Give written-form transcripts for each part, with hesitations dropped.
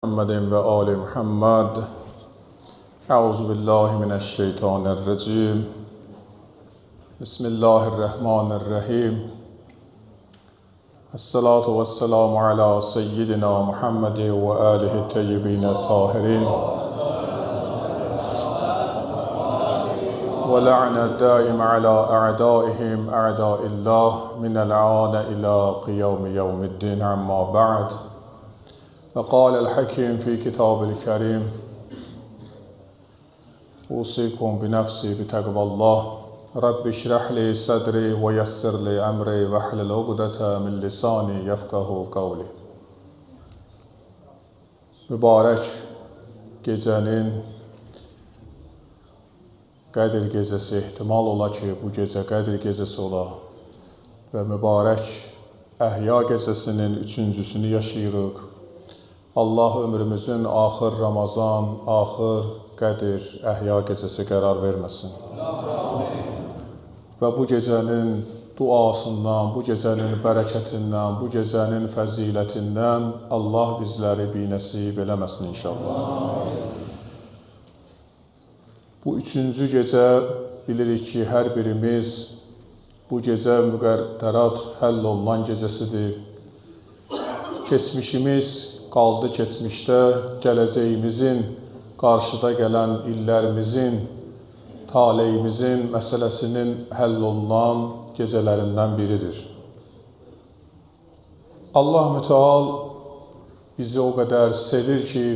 محمد و آل محمد. اعوذ بالله من الشیطان الرجیم. بسم الله الرحمن الرحیم. الصلاة والسلام على سيدنا محمد و آله الطیبین الطاهرین ولعن الدائم على أعدائهم أعداء الله من الآن إلى قيام يوم الدين. أما بعد، وقال الحكيم في كتاب الكريم: أوصيكم بنفسي بتقوى الله. رب اشرح لي صدري ويسر لي أمري واحلل عقدة من لساني يفقهوا قولي. Mübarək gecənin Qədir gecəsi, ehtimal ola ki, bu gecə Qədir gecəsi ola və mübarək Əhya gecəsinin üçüncüsünü yaşayırıq. Allah ömrümüzün axır Ramazan, axır Qədir, Əhya gecəsi qərar verməsin. Və bu gecənin duasından, bu gecənin bərəkətindən, bu gecənin fəzilətindən Allah bizləri binəsib eləməsin inşallah. Bu üçüncü gecə bilirik ki, hər birimiz bu gecə müqəddərat həll olunan gecəsidir. Keçmişimiz qaldı keçmişdə, gələcəyimizin, qarşıda gələn illərimizin, taleyimizin məsələsinin həll olunan gecələrindən biridir. Allah Müteal bizi o qədər sevir ki,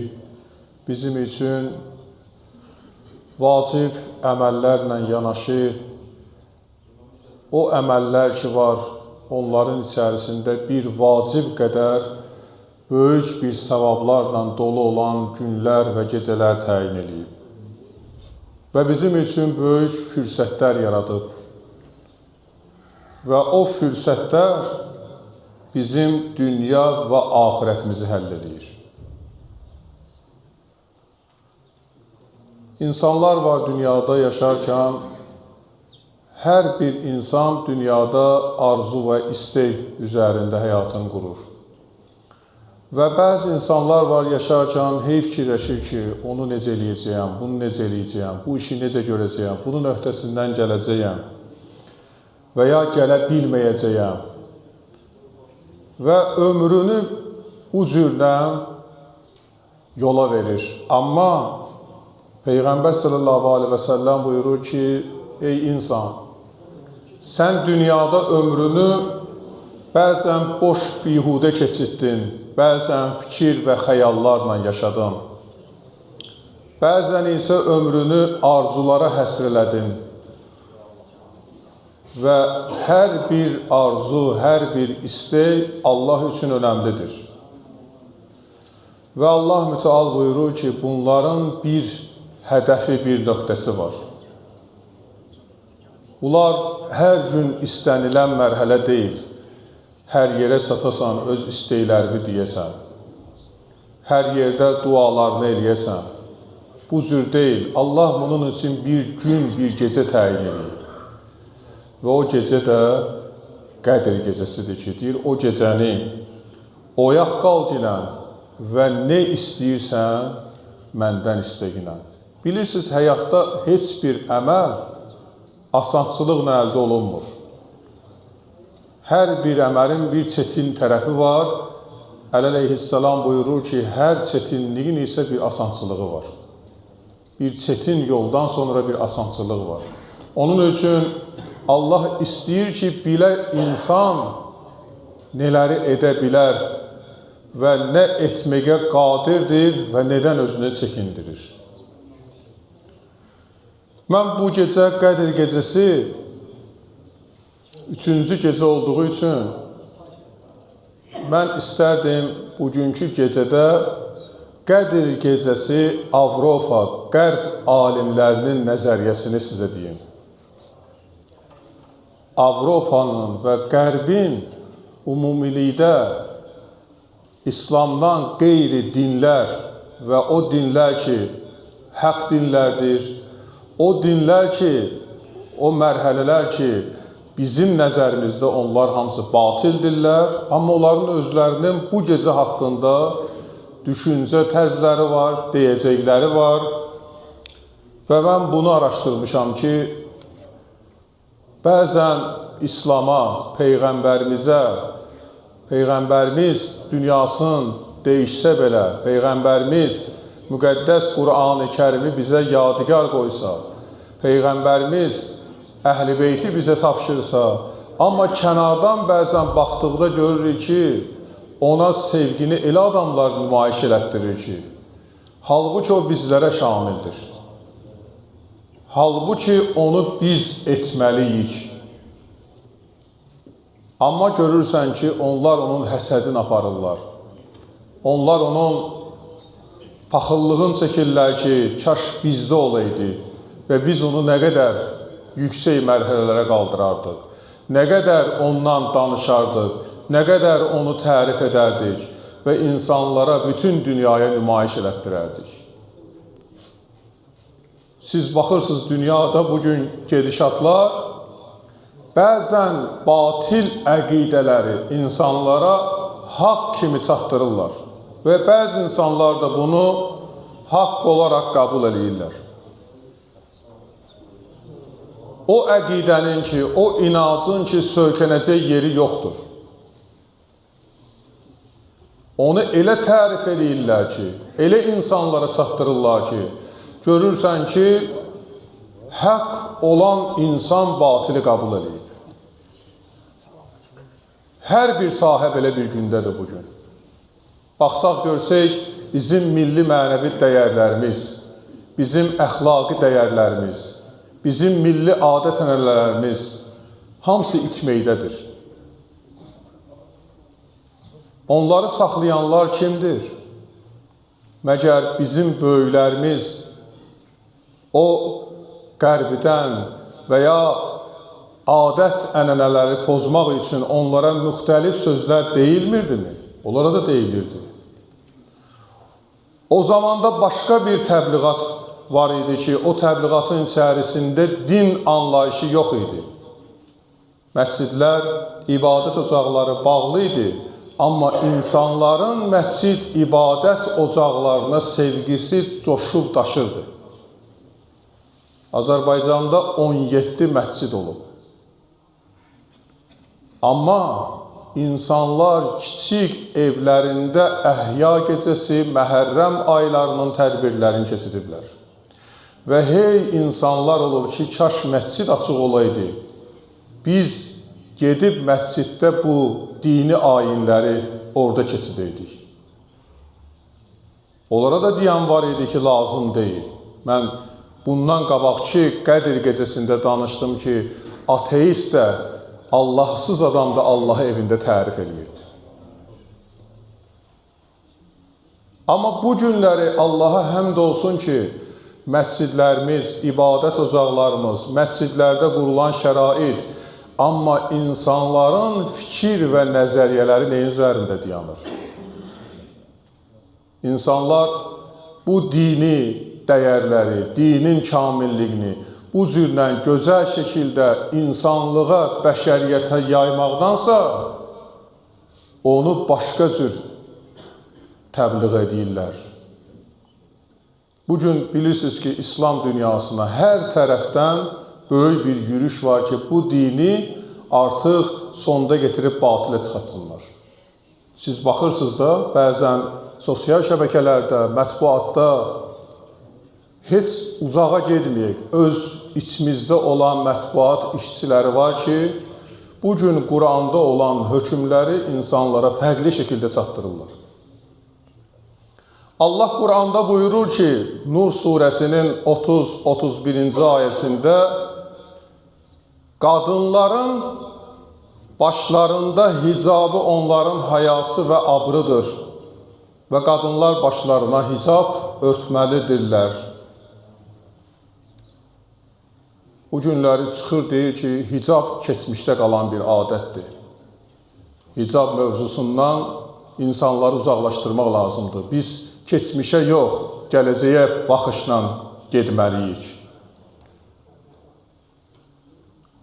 bizim üçün vacib əməllərlə yanaşı, o əməllər ki var, onların içərisində bir vacib qədər böyük bir savablarla dolu olan günlər və gecələr təyin edib. Və bizim üçün böyük fürsətlər yaradıb. Və o fürsətlər bizim dünya və axirətimizi həll edir. İnsanlar var dünyada yaşarkən, hər bir insan dünyada arzu və istek üzərində həyatını qurur. Və bəzi insanlar var yaşarkən hey fikirləşir ki, onu necə eləyəcəyəm, bunu necə eləyəcəyəm, bu işi necə görəcəyəm, bunun öhdəsindən gələcəyəm və ya gələ bilməyəcəyəm. Və ömrünü bu cürdən yola verir. Amma Peyğəmbər sallallahu aleyhi və səlləm buyurur ki, ey insan, sən dünyada ömrünü bəzən boş bihudə keçirdin, bəzən fikir və xəyallarla yaşadın. Bəzən isə ömrünü arzulara həsr elədin. Və hər bir arzu, hər bir istək Allah üçün önəmlidir. Və Allah Müteal buyurur ki, bunların bir hədəfi, bir nöqtəsi var. Bunlar hər gün istənilən mərhələ deyil. Hər yerə çatasan, öz istəklərini deyəsən. Hər yerdə dualarını eləyəsən. Bu cür deyil. Allah bunun üçün bir gün, bir gecə təyin edir. Və o gecə də Qədir gecəsidir ki, deyir, o gecəni oyaq qalqinən və nə istəyirsən, məndən istəginən. Bilirsiniz, həyatda heç bir əməl asançılıqla əldə olunmur. Hər bir əməlin bir çətin tərəfi var. Əli əleyhissalam buyurur ki, hər çətinliyin isə bir asançılığı var. Bir çətin yoldan sonra bir asançılığı var. Onun üçün Allah istəyir ki, bilə insan nələri edə bilər və nə etməyə qadirdir və nədən özünü çəkindirir. Mən bu gecə Qədir gecəsi üçüncü gecə olduğu üçün mən istərdim bugünkü gecədə Qədir gecəsi Avropa, Qərb alimlərinin nəzəriyyəsini sizə deyim. Avropanın və Qərbin ümumilikdə İslamdan qeyri dinlər və o dinlər ki, haqq dinlərdir, o dinlər ki, o mərhələlər ki, bizim nəzərimizdə onlar hamısı batildirlər, amma onların özlərinin bu gecə haqqında düşüncə tərzləri var, deyəcəkləri var. Və mən bunu araşdırmışam ki, bəzən İslama, Peyğəmbərimizə, Peyğəmbərimiz dünyasını değişsə belə, Peyğəmbərimiz müqəddəs Qur'an-ı Kərimi bizə yadigar qoysa, Peyğəmbərimiz Əhl-i Beyti bizə tapşırsa, amma kənardan bəzən baxdıqda görürük ki, ona sevgini elə adamlar nümayiş elətdirir ki, halbuki o bizlərə şamildir. Halbuki onu biz etməliyik. Amma görürsən ki, onlar onun həsədini aparırlar. Onlar onun paxıllığını çəkirlər ki, kaş bizdə olaydı və biz onu nə qədər yüksək mərhələlərə qaldırardıq, nə qədər ondan danışardıq, nə qədər onu tərif edərdik və insanlara, bütün dünyaya nümayiş elətdirərdik. Siz baxırsınız, dünyada bugün gedişatlar bəzən batil əqidələri insanlara haqq kimi çatdırırlar və bəzi insanlar da bunu haqq olaraq qəbul edirlər. O əqidənin ki, o inancın ki, söykənəcək yeri yoxdur. Onu elə tərif edirlər ki, elə insanlara çatdırırlar ki, görürsən ki, haqq olan insan batili qəbul edib. Hər bir sahə belə bir gündədir bugün. Baxsaq görsək, bizim milli mənəvi dəyərlərimiz, bizim əxlaqi dəyərlərimiz, bizim milli adət-ənənələrimiz hamısı itməkdədir. Onları saxlayanlar kimdir? Məgər bizim böyüklərimiz o qərbdən və ya adət-ənənələri pozmaq üçün onlara müxtəlif sözlər deyilmirdimi? Onlara da deyilirdi. O zamanda başqa bir təbliğat var idi ki, o təbliğatın içərisində din anlayışı yox idi. Məscidlər, ibadət ocaqları bağlı idi, amma insanların məscid ibadət ocaqlarına sevgisi coşub daşırdı. Azərbaycanda 17 məscid olub. Amma insanlar kiçik evlərində əhya gecəsi, Məhərrəm aylarının tədbirlərini keçiriblər. Və hey insanlar olub ki, kaş məscid açıq olaydı. Biz gedib məsciddə bu dini ayinləri orada keçidəydik. Onlara da deyən var idi ki, lazım deyil. Mən bundan qabaqki Qədir gecəsində danışdım ki, ateist də, Allahsız adam da Allahı evində tərif edirdi. Amma bu günləri Allaha həmd olsun ki, məscidlərimiz, ibadət ocaqlarımız, məscidlərdə qurulan şərait, amma insanların fikir və nəzəriyyələri neyin üzərində dayanır? İnsanlar bu dini dəyərləri, dinin kamilliyini bu cürlə gözəl şəkildə insanlığa, bəşəriyyətə yaymaqdansa, onu başqa cür təbliğ edirlər. Bugün bilirsiniz ki, İslam dünyasına hər tərəfdən böyük bir yürüş var ki, bu dini artıq sonda getirib batilə çıxartsınlar. Siz baxırsınız da, bəzən sosial şəbəkələrdə, mətbuatda heç uzağa getməyək. Öz içimizdə olan mətbuat işçiləri var ki, bugün Quranda olan hökmləri insanlara fərqli şəkildə çatdırırlar. Allah Quranda buyurur ki, Nur surəsinin 30-31-ci ayəsində qadınların başlarında hicabı onların hayası və abrıdır və qadınlar başlarına hicab örtməlidirlər. Bu günləri çıxır deyir ki, hicab keçmişdə qalan bir adətdir. Hicab mövzusundan insanları uzaqlaşdırmaq lazımdır. Biz keçmişə yox, gələcəyə baxışla getməliyik.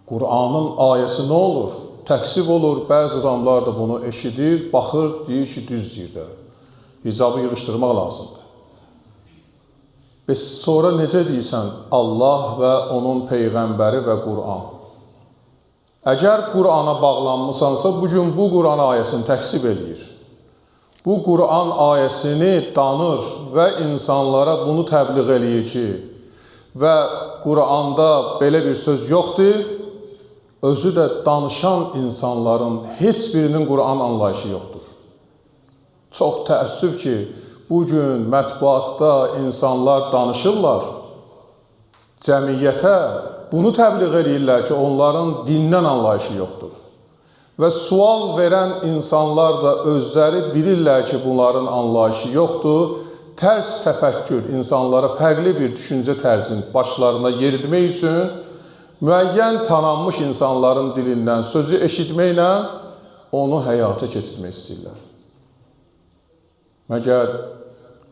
Qur'anın ayəsi nə olur? Təksib olur, bəzi adamlar da bunu eşidir, baxır, deyir ki, düz deyir də. hicabı yığışdırmaq lazımdır. Sonra necə deyirsən, Allah və onun Peyğəmbəri və Quran. Əgər Qurana bağlanmışsansa, bugün bu Quran ayəsini təksib eləyir. Bu Quran ayəsini danır və insanlara bunu təbliğ eləyir ki, və Quranda belə bir söz yoxdur, özü də danışan insanların heç birinin Quran anlayışı yoxdur. Çox təəssüf ki, bugün mətbuatda insanlar danışırlar, cəmiyyətə bunu təbliğ edirlər ki, onların dindən anlayışı yoxdur. Və sual verən insanlar da özləri bilirlər ki, bunların anlayışı yoxdur. Tərs təfəkkür, insanlara fərqli bir düşüncə tərzini başlarına yeritmək üçün müəyyən tanınmış insanların dilindən sözü eşitməklə onu həyata keçirmək istəyirlər. Məgər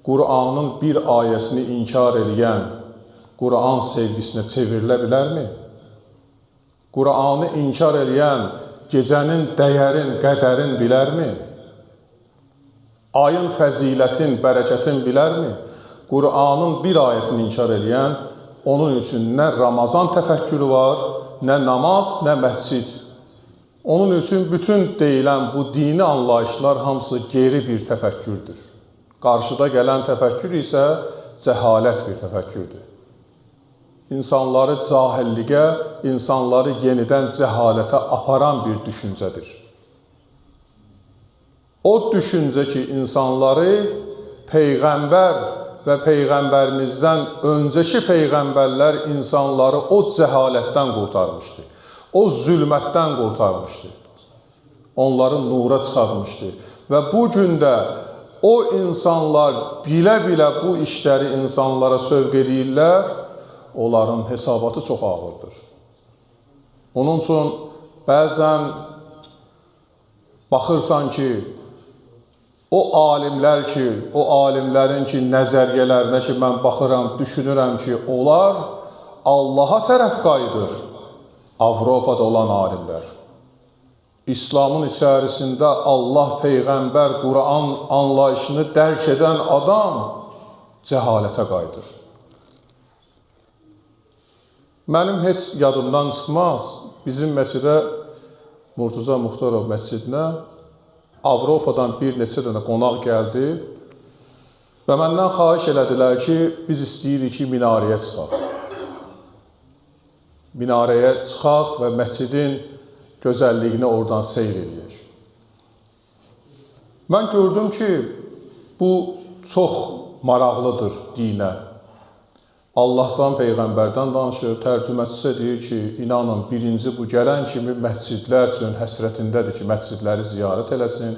Qur'anın bir ayəsini inkar edən Qur'an sevgisinə çevrilə bilərmi? Qur'anı inkar edən gecənin dəyərin, qədərin bilərmi? Ayın fəzilətin, bərəkətin bilərmi? Qur'anın bir ayəsini inkar edən onun üçün nə Ramazan təfəkkürü var, nə namaz, nə məscid. Onun üçün bütün deyilən bu dini anlayışlar hamısı geri bir təfəkkürdür. Qarşıda gələn təfəkkür isə cəhalət bir təfəkkürdür. İnsanları cahilliyə, insanları yenidən cəhalətə aparan bir düşüncədir. O düşüncə ki, insanları Peyğəmbər və Peyğəmbərimizdən öncəki Peyğəmbərlər insanları o cəhalətdən qurtarmışdı. O zülmətdən qurtarmışdı. Onları nura çıxarmışdı. Və bu gün də o insanlar bilə-bilə bu işləri insanlara sövq edirlər, onların hesabatı çox ağırdır. Onun üçün bəzən baxırsan ki, o alimlər ki, o alimlərin ki, nəzəriyyələrinə ki, mən baxıram, düşünürəm ki, onlar Allaha tərəf qayıdır. Avropada olan alimlər. İslamın içərisində Allah, Peyğəmbər, Quran anlayışını dərk edən adam cəhalətə qayıdır. Mənim heç yadımdan çıxmaz, bizim məscidə, Murtuza Muxtarov məscidinə Avropadan bir neçə dənə qonaq gəldi və məndən xahiş elədilər ki, biz istəyirik ki, minarəyə çıxaq. Minarəyə çıxaq və məscidin gözəlliyini oradan seyr edək. Mən gördüm ki, bu çox maraqlıdır dinə. Allahdan, Peyğəmbərdən danışır, tərcüməcisi deyir ki, inanın, birinci bu gələn kimi məscidlər üçün həsrətindədir ki, məscidləri ziyarət eləsin,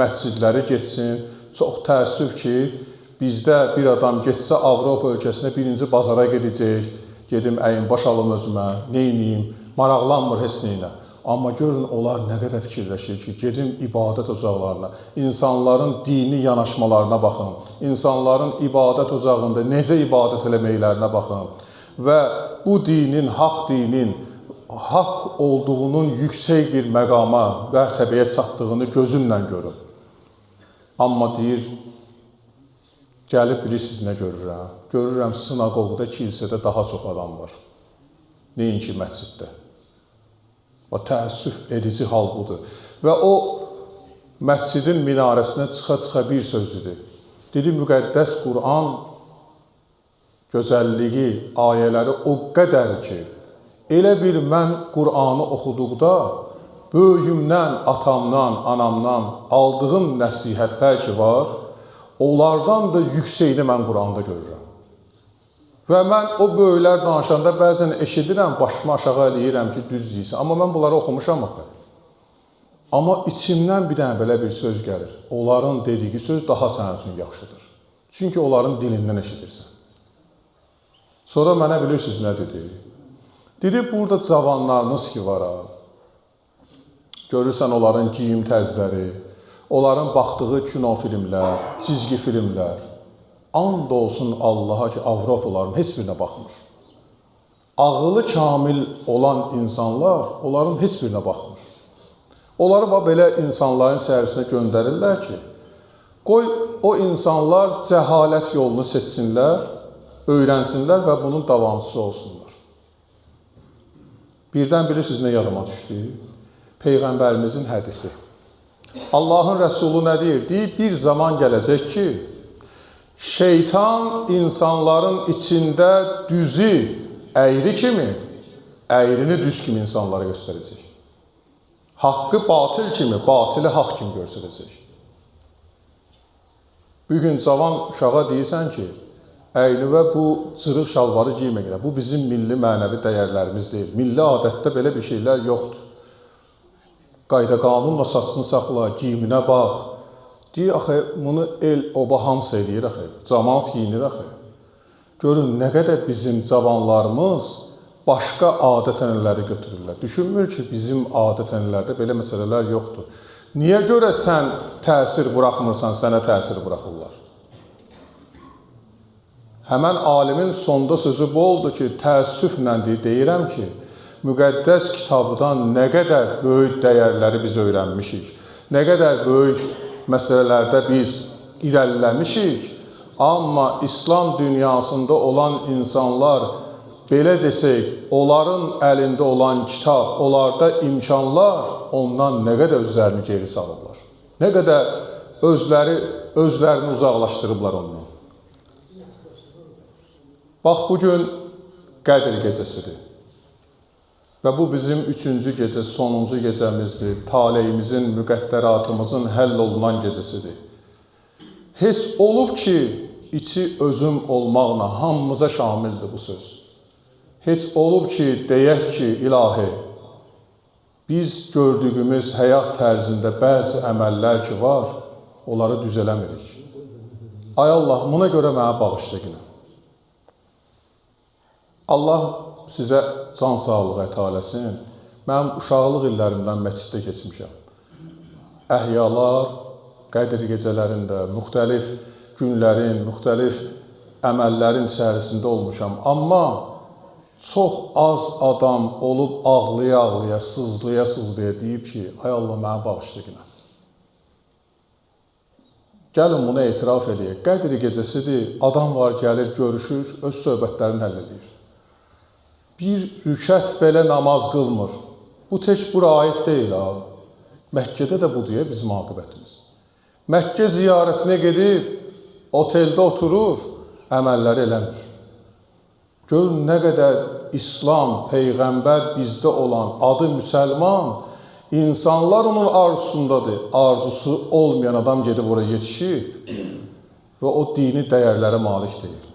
məscidləri geçsin. Çox təəssüf ki, bizdə bir adam geçsə Avropa ölkəsinə birinci bazara gedəcək, gedim əyin baş alım özümə, neyniyim, maraqlanmır heç neyinə. Amma görün, onlar nə qədər fikirləşir ki, gedim ibadət ocaqlarına, insanların dini yanaşmalarına baxın, insanların ibadət ocağında necə ibadət eləməklərinə baxın və bu dinin, haqq olduğunun yüksək bir məqama, mərtəbəyə çatdığını gözümlə görün. Amma deyir, gəlib bilirsiniz nə görürəm? Görürəm, sinagogda, kilsədə daha çox adam var. Neyinki məsciddə. O təəssüf edici hal budur. Və o məscidin minarəsinə çıxa-çıxa bir sözdür. Dedi, müqəddəs Quran gözəlliyi, ayələri o qədər ki, elə bir mən Quranı oxuduqda böyüyümdən, atamdan, anamdan aldığım nəsihətlər ki var, onlardan da yüksəyini mən Quranda görürəm. Və mən o böyüklər danışanda bəzən eşidirəm, başımı aşağı eləyirəm ki, düz deyirsən. Amma mən bunları oxumuşam axı. Amma içimdən bir dənə belə bir söz gəlir. Onların dediyi söz daha sənin üçün yaxşıdır. Çünki onların dilindən eşidirsən. Sonra mənə bilirsiniz nə dedi? Dedi, burada cavanlarınız ki var ha. Görürsən onların giyim tərzləri, onların baxdığı kino filmlər, cizgi filmlər. And olsun Allaha ki, Avropaların heç birinə baxmır. Ağılı kamil olan insanlar onların heç birinə baxmır. Onları belə insanların içərisinə göndərirlər ki, Qoy o insanlar cəhalət yolunu seçsinlər, öyrənsinlər və bunun davamçısı olsunlar. Birdən bilirsiniz nə yadıma düşdü? Peyğəmbərimizin hədisi. Allahın Rəsulu nə deyir? Deyir, bir zaman gələcək ki, şeytan insanların içində düzü əyri kimi, əyrini düz kimi insanlara göstərəcək. Haqqı batıl kimi, batılı haqq kimi göstərəcək. Bugün cavan uşağa deyirsən ki, əynivə bu cırıq şalvarı giyməklə, bu bizim milli mənəvi dəyərlərimiz deyil. Milli adətdə belə bir şeylər yoxdur. Qayda qanunla saçını saxla, giyiminə bax. Deyir, axı, bunu el-oba hamısı eləyir, axı. Camaat giyinir, axı. Görün, nə qədər bizim cavanlarımız başqa adət-ənənələri götürürlər. Düşünmür ki, bizim adət-ənənələrdə belə məsələlər yoxdur. Niyə görə sən təsir buraxmırsan, sənə təsir buraxırlar? Həmən alimin sonda sözü bu oldu ki, təəssüflə deyirəm ki, müqəddəs kitabdan nə qədər böyük dəyərləri biz öyrənmişik, nə qədər böyük məsələlərdə biz irəliləmişik, amma İslam dünyasında olan insanlar, belə desək, onların əlində olan kitab, onlarda imkanlar ondan nə qədər özlərini geri salıblar. Nə qədər özlərini uzaqlaşdırıblar ondan. Bax, bugün Qədr gecəsidir. Və bu bizim 3-cü gecə, sonuncu gecəmizdir. Taleyimizin, müqəddəratımızın həll olunan gecəsidir. Heç olub ki, içi özüm olmaqla hamımıza şamildir bu söz. Heç olub ki, deyək ki, ilahi, biz gördüyümüz həyat tərzində bəzi əməllər ki var, onları düz eləmirik. Ay Allah, buna görə mənə bağışla günə. Allah sizə can sağlığı əta eləsin. Mənim uşaqlıq illərimdən məsciddə keçmişəm. Əhyalar, Qədr gecələrində, müxtəlif günlərin, müxtəlif əməllərin içərisində olmuşam. Amma çox az adam olub ağlaya-ağlaya, sızlaya-sızlaya deyib ki, ay Allah, mənə bağışla günə. Gəlin bunu etiraf edək. Qədr gecəsidir, adam var, gəlir, görüşür, öz söhbətlərini həll edir. Bir rükət belə namaz qılmır. Bu tək bura aid deyil, ha. Məkkədə də bu deyə bizim aqibətimiz. Məkkə ziyarətinə gedib, oteldə oturur, əməlləri eləmir. Görün, nə qədər İslam, Peyğəmbər bizdə olan adı müsəlman, insanlar onun arzusundadır. Arzusu olmayan adam gedib oraya yetişib və o dini dəyərlərə malik deyil.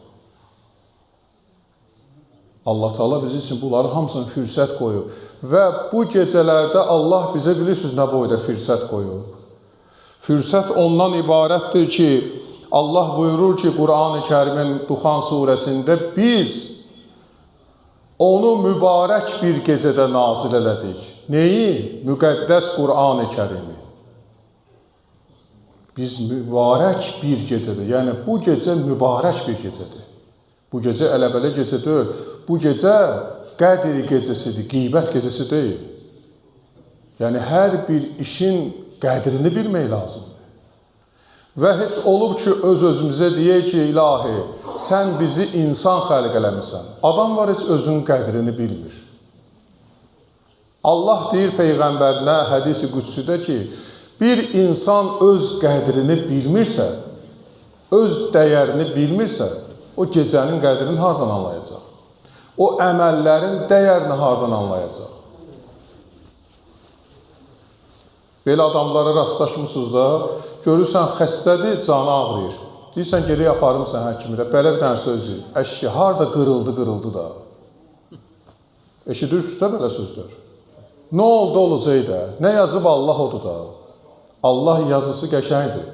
Allah Teala bizim üçün bunları hamısını fürsət qoyub. Və bu gecələrdə Allah bizə bilirsiniz nə boyda fürsət qoyub. Fürsət ondan ibarətdir ki, Allah buyurur ki, Quran-ı Kərimin Duxan surəsində biz onu mübarək bir gecədə nazil elədik. Neyi? Müqəddəs Quran-ı Kərimi. Biz mübarək bir gecədə, yəni bu gecə mübarək bir gecədir. Bu gecə ələbələ gecə deyil. Bu gecə Qədr gecəsidir, qeybət gecəsi deyil. Yəni, hər bir işin qədrini bilmək lazımdır. Və heç olub ki, öz-özümüzə deyək ki, ilahi, sən bizi insan xəlq eləmirsən. Adam var, heç özünün qədrini bilmir. Allah deyir Peyğəmbərinə hədis-i qüdsüdə ki, bir insan öz qədrini bilmirsə, öz dəyərini bilmirsə, o gecənin qədrini hardan anlayacaq? O əməllərin dəyərini hardan anlayacaq? Belə adamlara rastlaşmışsınız da, görürsən xəstədir, canı ağrıyır. Deyirsən, geri yaparım sən həkimdə, belə bir dənə söz deyir. Əşki, harada qırıldı da. Eşidirsiniz də belə sözdür. Nə oldu olacaq da, nə yazıb Allah odur da. Allah yazısı qəşəngdir.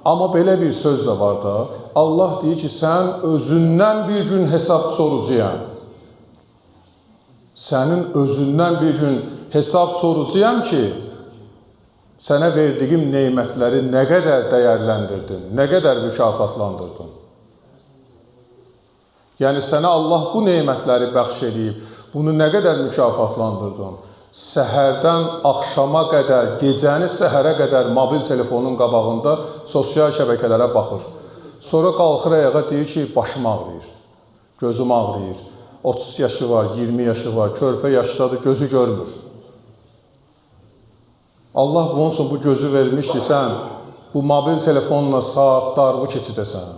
Amma belə bir söz də var da, Allah deyir ki, sən özündən bir gün hesab soracağım. Sənin özündən bir gün hesab soracağım ki, sənə verdiyim neymətləri nə qədər dəyərləndirdin, nə qədər mükafatlandırdın. Yəni, sənə Allah bu neymətləri bəxş edib, bunu nə qədər mükafatlandırdın. səhərdən axşama qədər, gecəni səhərə qədər mobil telefonun qabağında sosial şəbəkələrə baxır. Sonra qalxır ayağa deyir ki, başım ağrıyır, gözüm ağrıyır. 30 yaşı var, 20 yaşı var, körpə yaşdadır, gözü görmür. Allah bunun üçün bu gözü vermişdir, sən bu mobil telefonla saatlarını keçidəsən.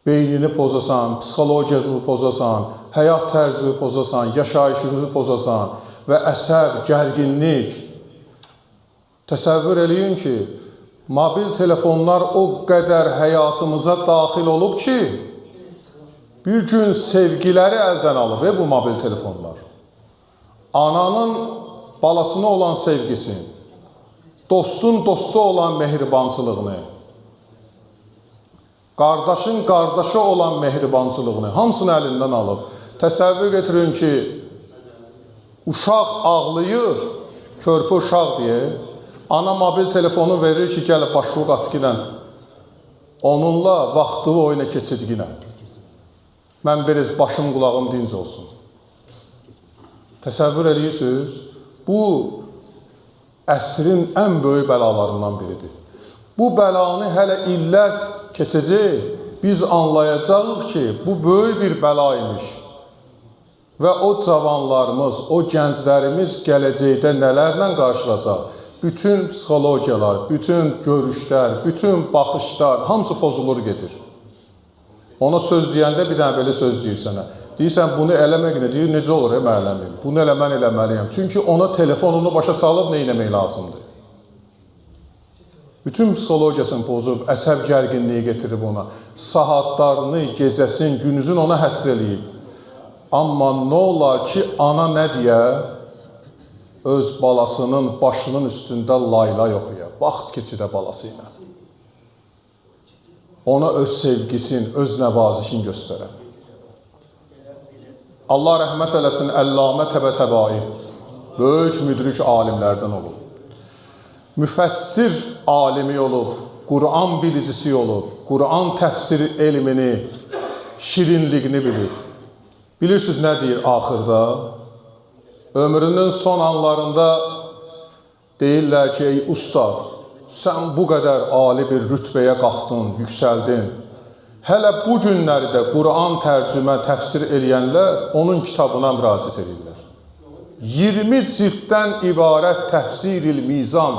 Beynini pozasan, psixologiyasını pozasan, həyat tərzini pozasan, yaşayışınızı pozasan və əsəb, gərginlik. Təsəvvür eləyin ki, mobil telefonlar o qədər həyatımıza daxil olub ki, bir gün sevgiləri əldən alıb bu mobil telefonlar. Ananın balasına olan sevgisini, dostun dostu olan mehribansılığını, qardaşın qardaşa olan mehribansılığını hamısını əlindən alıb. Təsəvvür getirin ki, uşaq ağlayır, körpə uşaq deyə, ana mobil telefonu verir ki, gəlib başlıq atqilən, onunla vaxtı oyuna keçirginə. Mən biraz başım, qulağım dinc olsun. Təsəvvür edirsiniz, bu əsrin ən böyük bəlalarından biridir. Bu bəlanı hələ illər keçəcək, biz anlayacağıq ki, bu böyük bir bəla imiş. Və o cavanlarımız, o gənclərimiz gələcəkdə nələrlə qarşılayacaq? Bütün psixologiyalar, bütün görüşlər, bütün baxışlar, hamısı pozulur gedir. Ona söz deyəndə bir dənə belə söz deyir sənə. Deyirsən, bunu eləmək nə deyir, necə olur müəllimim? Bunu mən eləməliyəm. Çünki ona telefonunu başa salıb nə eləmək lazımdır? Bütün psixologiyasını pozub, əsəb gərginliyi getirib ona. Saatlarını, gecəsin, günüzün ona həsr eləyib. Amma nə olar ki, ana nə deyə? Öz balasının başının üstündə layla oxuya. Vaxt keçidə balası ilə. Ona öz sevgisin, öz nəvazişini göstərən. Allah rəhmət eləsin, Əllamə Təbətəbai, böyük müdrik alimlərdən olub. Müfəssir alimi olub, Quran bilicisi olub, Quran təfsir elmini, şirinliğini bilib. Bilirsiniz nə deyir axırda? Ömrünün son anlarında deyirlər ki, ey ustad, sən bu qədər ali bir rütbəyə qalxdın, yüksəldin. Hələ bu günləri də Quran tərcümə, təfsir eləyənlər onun kitabına müraciət edirlər. 20 cilddən ibarət Təfsiril Mizan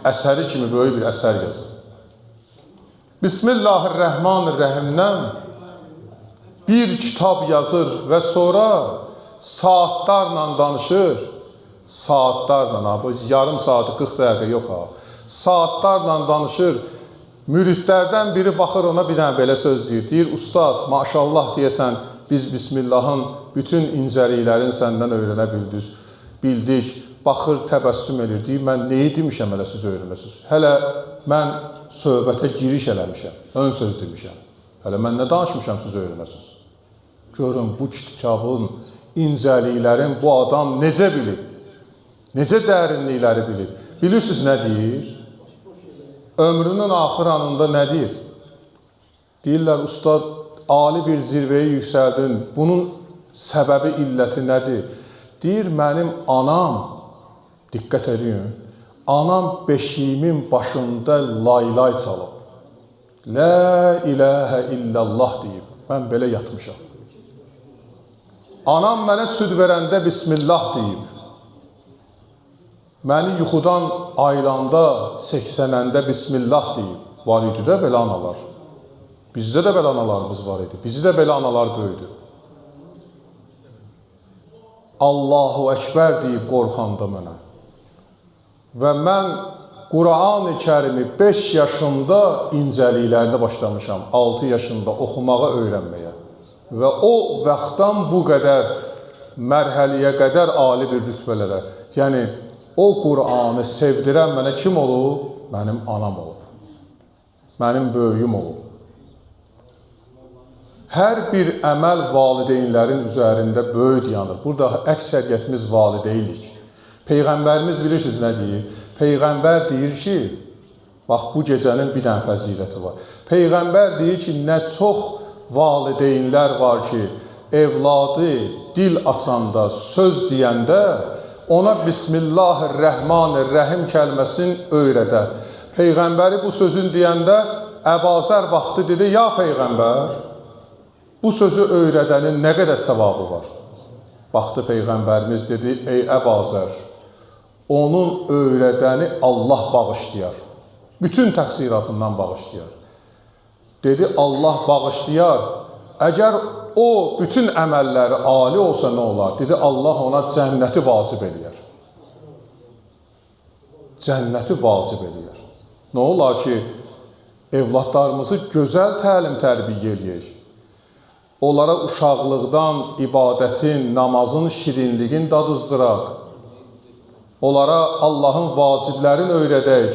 əsəri kimi böyük bir əsər yazır. Bismillahirrahmanirrahimdən bir kitab yazır və sonra saatlarla danışır. Saatlarla, yarım saatı, 40 dəqiqə yox ha. Saatlarla danışır. Müridlərdən biri baxır ona bir dənə belə söz deyir. Deyir, ustad, maşallah deyəsən, biz Bismillahın bütün incəliklərini səndən öyrənə bildik. Baxır, təbəssüm edir. Deyir, mən neyi demişəm hələ siz öyrənəsiniz? Hələ mən söhbətə giriş eləmişəm, ön söz demişəm. Hələ mən nə danışmışam siz öyrənəsiniz? Görün, bu kitabın incəliklərin bu adam necə bilib? Necə dərinlikləri bilib? Bilirsiniz nə deyir? Ömrünün axır anında nə deyir? Deyirlər, ustad, ali bir zirvəyə yüksəldin, bunun səbəbi, illəti nədir? Deyir, mənim anam, diqqət edin, anam beşiyimin başında laylay çalıb. Lə iləhə illallah deyib, mən belə yatmışam. Anam mənə süd verəndə Bismillah deyib. Məni yuxudan aylanda, 80-əndə Bismillah deyib. Var idi də belə analar. Bizdə də belə analarımız var idi. Bizi də belə analar böyüdü. Allahu Əkbər deyib qorxanda mənə. Və mən Quran-ı Kərimi 5 yaşında incəliklərini başlamışam. 6 yaşında oxumağa öyrənməyə. Və o vaxtdan bu qədər mərhəliyə qədər ali bir rütbələrə. Yəni, o Qur'anı sevdirən mənə kim olub? Mənim anam olub. Mənim böyüyüm olub. Hər bir əməl valideynlərin üzərində böyük yanır. Burada əksəriyyətimiz valideynik. Peyğəmbərimiz bilirsiniz nə deyir? Peyğəmbər deyir ki, bax bu gecənin bir dənə fəziləti var. Peyğəmbər deyir ki, nə çox valideynlər var ki, evladı dil açanda, söz deyəndə ona Bismillahirrahmanirrahim kəlməsini öyrədə. Peyğəmbəri bu sözün deyəndə Əbazər baxdı, dedi, ya Peyğəmbər, bu sözü öyrədənin nə qədər savabı var? Baxdı Peyğəmbərimiz dedi, ey Əbazər, onun öyrədəni Allah bağışlayar. Bütün təqsiratından bağışlayar. Dedi, Allah bağışlayar. Əgər o bütün əməlləri ali olsa nə olar? Dedi, Allah ona cənnəti vacib eləyər. Cənnəti vacib eləyər. Nə olar ki, evladlarımızı gözəl təlim tərbiyə eləyək. Onlara uşaqlıqdan ibadətin, namazın, şirinliyin dadızdıraq. Onlara Allahın vaciblərini öyrədək.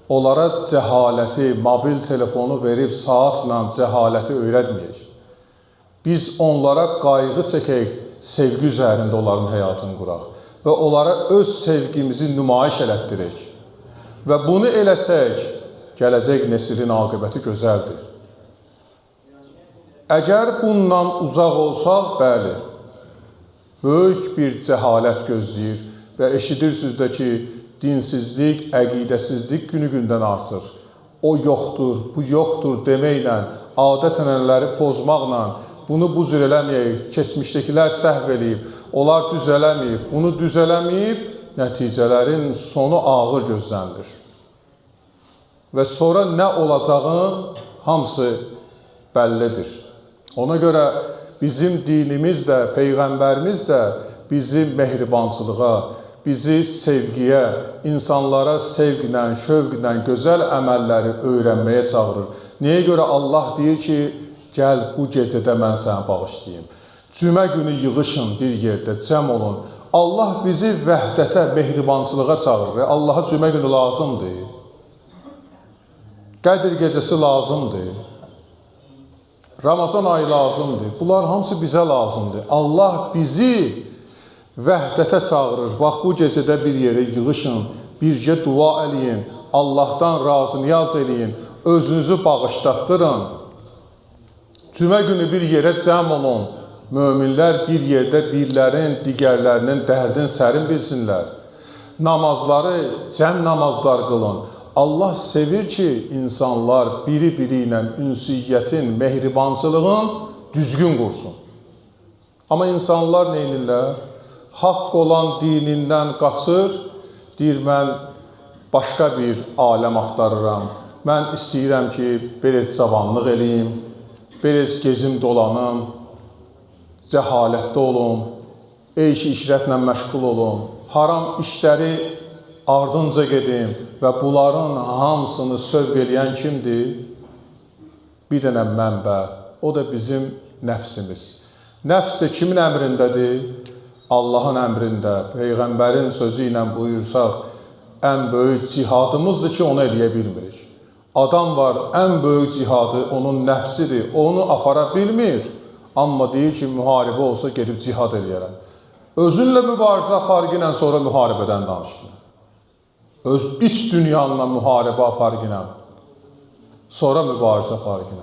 Onlara cəhaləti, mobil telefonu verib saatla cəhaləti öyrətməyək. Biz onlara qayğı çəkək, sevgi üzərində onların həyatını quraq və onlara öz sevgimizi nümayiş elətdirək. Və bunu eləsək, gələcək neslin aqibəti gözəldir. Əgər bundan uzaq olsaq, bəli, böyük bir cəhalət gözləyir və eşidirsiniz də ki, dinsizlik, əqidəsizlik günü-gündən artır. O yoxdur, bu yoxdur deməklə, adət-ənənələri pozmaqla, bunu bu cür eləməyək, keçmişdəkilər səhv eləyib, onlar düz eləməyib, bunu düz eləməyib, nəticələrin sonu ağır gözlənilir. Və sonra nə olacağın hamısı bəllidir. Ona görə bizim dinimiz də, Peyğəmbərimiz də bizi mehribançılığa, bizi sevgiyə, insanlara sevglə, şövqlə, gözəl əməlləri öyrənməyə çağırır. Niyə görə Allah deyir ki, gəl bu gecədə mən səni bağışlayayım. Cümə günü yığışın bir yerdə, cəm olun. Allah bizi vəhdətə, mehribançılığa çağırır. Allaha cümə günü lazımdır. Qədir gecəsi lazımdır. Ramazan ayı lazımdır. Bunlar hamısı bizə lazımdır. Allah bizi vəhdətə çağırır. Bax, bu gecədə bir yerə yığışın, bircə dua eləyin, Allahdan razı niyaz eləyin, özünüzü bağışlatdırın. Cümə günü bir yerə cəm olun, möminlər bir yerdə birlərin, digərlərinin dərdin sərin bilsinlər. Namazları, cəm namazlar qılın. Allah sevir ki, insanlar biri-biri ilə ünsiyyətin, mehribançılığın düzgün qursun. Amma insanlar neynirlər? Haqq olan dinindən qaçır, deyir, mən başqa bir aləm axtarıram. Mən istəyirəm ki, belə cavanlıq eləyim, belə gezim dolanım, cəhalətdə olum, eyş-işrətlə məşğul olum, haram işləri ardınca gedim və bunların hamısını sövq eləyən kimdir? Bir dənə mənbə, o da bizim nəfsimiz. Nəfs də kimin əmrindədir? Allahın əmrində, Peyğəmbərin sözü ilə buyursaq, ən böyük cihadımızdır ki, onu eləyə bilmirik. Adam var, ən böyük cihadı onun nəfsidir, onu apara bilmir. Amma deyir ki, müharibə olsa gedib cihad eləyərəm. Özünlə mübarizə aparqı sonra müharibədən danışılır. Öz iç dünyanla müharibə aparqı sonra mübarizə aparqı.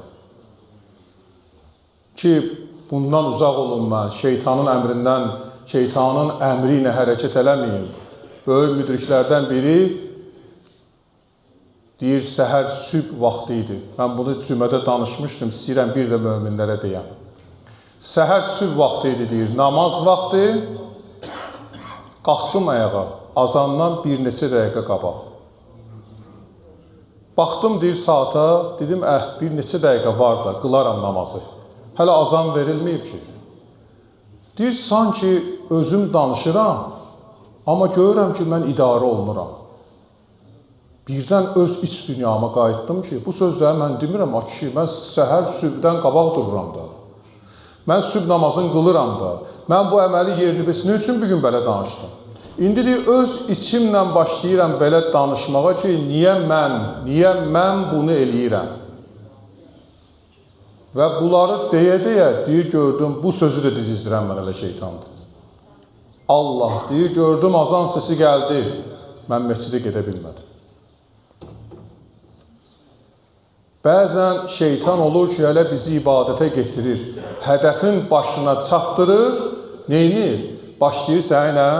Ki, bundan uzaq olun mən, şeytanın əmrindən, şeytanın əmri ilə hərəkət eləməyim. Böyük müdriklərdən biri deyir, səhər sübh vaxtı idi. Mən bunu cümədə danışmışdım, istəyirəm bir də möminlərə deyəm. Səhər sübh vaxtı idi, deyir, namaz vaxtı, qalxdım ayağa, azandan bir neçə dəqiqə qabaq. Baxdım, deyir, saata, dedim, bir neçə dəqiqə var da, qılaram namazı. Hələ azan verilməyib ki. Deyir, sanki özüm danışıram, amma görürəm ki, mən idarə olunuram. Birdən öz iç dünyama qayıtdım ki, bu sözləri mən demirəm, ki, mən səhər sübhdən qabaq dururam da. Mən sübh namazını qılıram da. Mən bu əməli yerini bilsin, nə üçün bugün belə danışdım? İndi deyir, öz içimlə başlayıram belə danışmağa ki, niyə mən bunu eləyirəm? Və bunları deyə-deyə, deyir, gördüm, bu sözü də dizizdirəm mən elə şeytandır. Allah, deyir, gördüm, azan səsi gəldi, mən məscidə gedə bilmədim. Bəzən şeytan olur ki, hələ bizi ibadətə getirir. Hədəfin başına çatdırır, neynir? Başlayır səninlə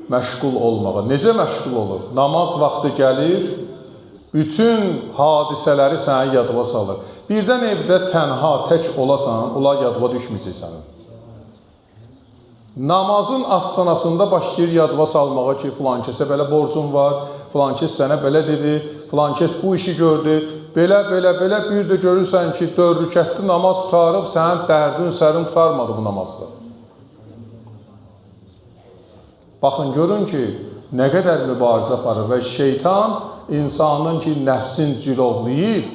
məşğul olmağa. Necə məşğul olur? Namaz vaxtı gəlir, bütün hadisələri səni yadıva salır. Birdən evdə tənha, tək olasan, onlar yadıva düşməyəcək sənin. Namazın astanasında başlayır yadıva salmağa ki, filan kəsə belə borcun var, filan kəs sənə belə dedi, filan kəs bu işi gördü, belə, bir də görürsən ki, 4 rükətli namaz tutarıb, sənin dərdin, sərin tutarmadı bu namazda. Baxın, görün ki, nə qədər mübarizə aparır və şeytan insanın ki, nəfsin cilovlayıb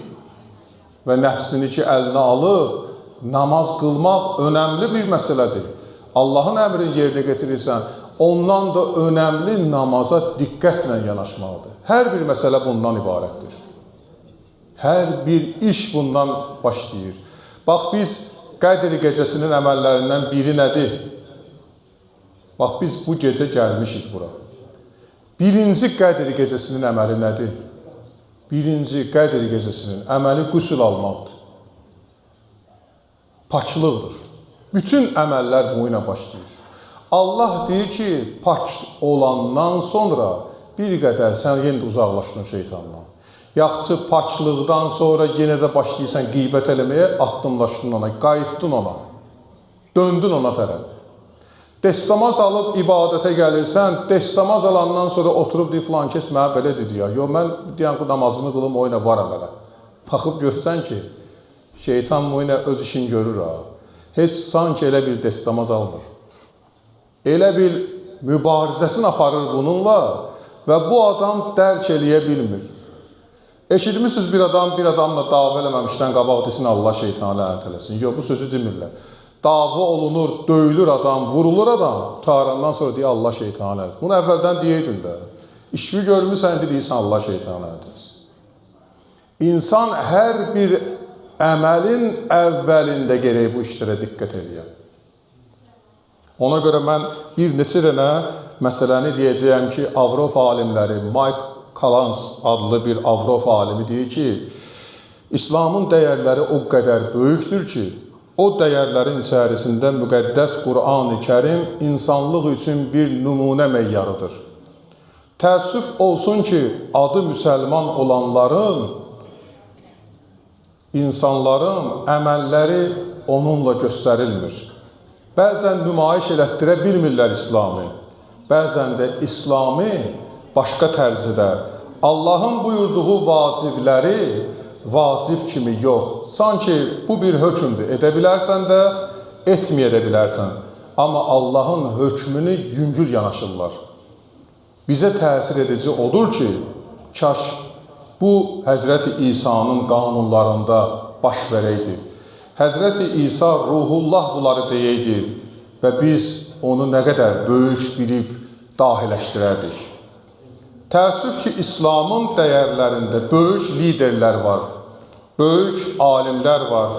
və nəfsini ki, əlinə alıb, namaz qılmaq önəmli bir məsələdir. Allahın əmrini yerinə getirirsən, ondan da önəmli namaza diqqətlə yanaşmalıdır. Hər bir məsələ bundan ibarətdir. Hər bir iş bundan başlayır. Bax, biz Qədr gecəsinin əməllərindən biri nədir? Bax, biz bu gecə gəlmişik bura. Birinci Qədr gecəsinin əməli nədir? Birinci Qədr gecəsinin əməli qüsül almaqdır. Paçlıqdır. Bütün əməllər bu ilə başlayır. Allah deyir ki, pak olandan sonra bir qədər sən yenə də uzaqlaşdın şeytandan. Yaxşı, paklıqdan sonra yenə də başlayırsan qeybət eləməyə, addımlaşdın ona, qayıtdın ona, döndün ona tərəf. Dəstəmaz alıb ibadətə gəlirsən, dəstəmaz alandan sonra oturub deyir, filan kəs mənə belə dedi ya, yox, mən deyən ki, namazımı qılım, o ilə varam elə. Baxıb görsən ki, şeytan o ilə öz işini görür ha. Heç sanki elə bir dəstəmaz almır. Elə bir mübarizəsini aparır bununla və bu adam dərk eləyə bilmir. Eşitmişsiniz bir adamla dava eləməmişdən qabaq desin Allah şeytanı lənət eləsin. Yox, bu sözü demirlər. Dava olunur, döyülür adam, vurulur adam, qutarandan sonra deyir Allah şeytanı lənət. Bunu əvvəldən deyirdin də. İşvi görmüsən, deyirsən Allah şeytanı lənət eləsin. İnsan hər bir əməlin əvvəlində gərək bu işlərə diqqət eləyər. Ona görə mən bir neçə dənə məsələni deyəcəyəm ki, Avropa alimləri, Mike Kalans adlı bir Avropa alimi deyir ki, İslamın dəyərləri o qədər böyükdür ki, o dəyərlərin içərisində müqəddəs Qur'an-ı Kərim insanlıq üçün bir nümunə meyyarıdır. Təəssüf olsun ki, adı müsəlman olanların, insanların əməlləri onunla göstərilmir. Bəzən nümayiş elətdirə bilmirlər İslamı. Bəzən də İslamı başqa tərzidə. Allahın buyurduğu vacibləri vacib kimi yox. Sanki bu bir hökmdür. Edə bilərsən də, etməyə də bilərsən. Amma Allahın hökmünü yüngül yanaşırlar. Bizə təsir edici odur ki, kaş bu Həzrəti İsa'nın qanunlarında baş verəydi. Həzrəti İsa ruhullah bunları deyəydi və biz onu nə qədər böyük bilib dahiləşdirərdik. Təəssüf ki, İslamın dəyərlərində böyük liderlər var, böyük alimlər var.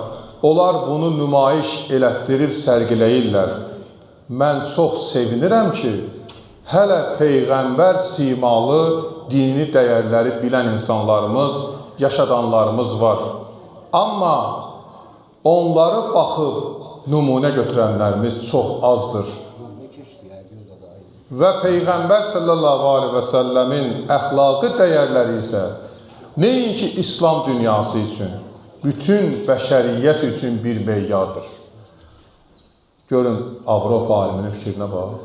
Onlar bunu nümayiş elətdirib sərgiləyirlər. Mən çox sevinirəm ki, hələ Peyğəmbər simalı dini dəyərləri bilən insanlarımız, yaşadanlarımız var. Amma onları baxıb nümunə götürənlərimiz çox azdır. Və Peyğəmbər sallallahu aleyhi və səlləmin əxlaqi dəyərləri isə nəinki İslam dünyası üçün, bütün bəşəriyyət üçün bir meyyardır. Görün, Avropa aliminin fikrinə bax.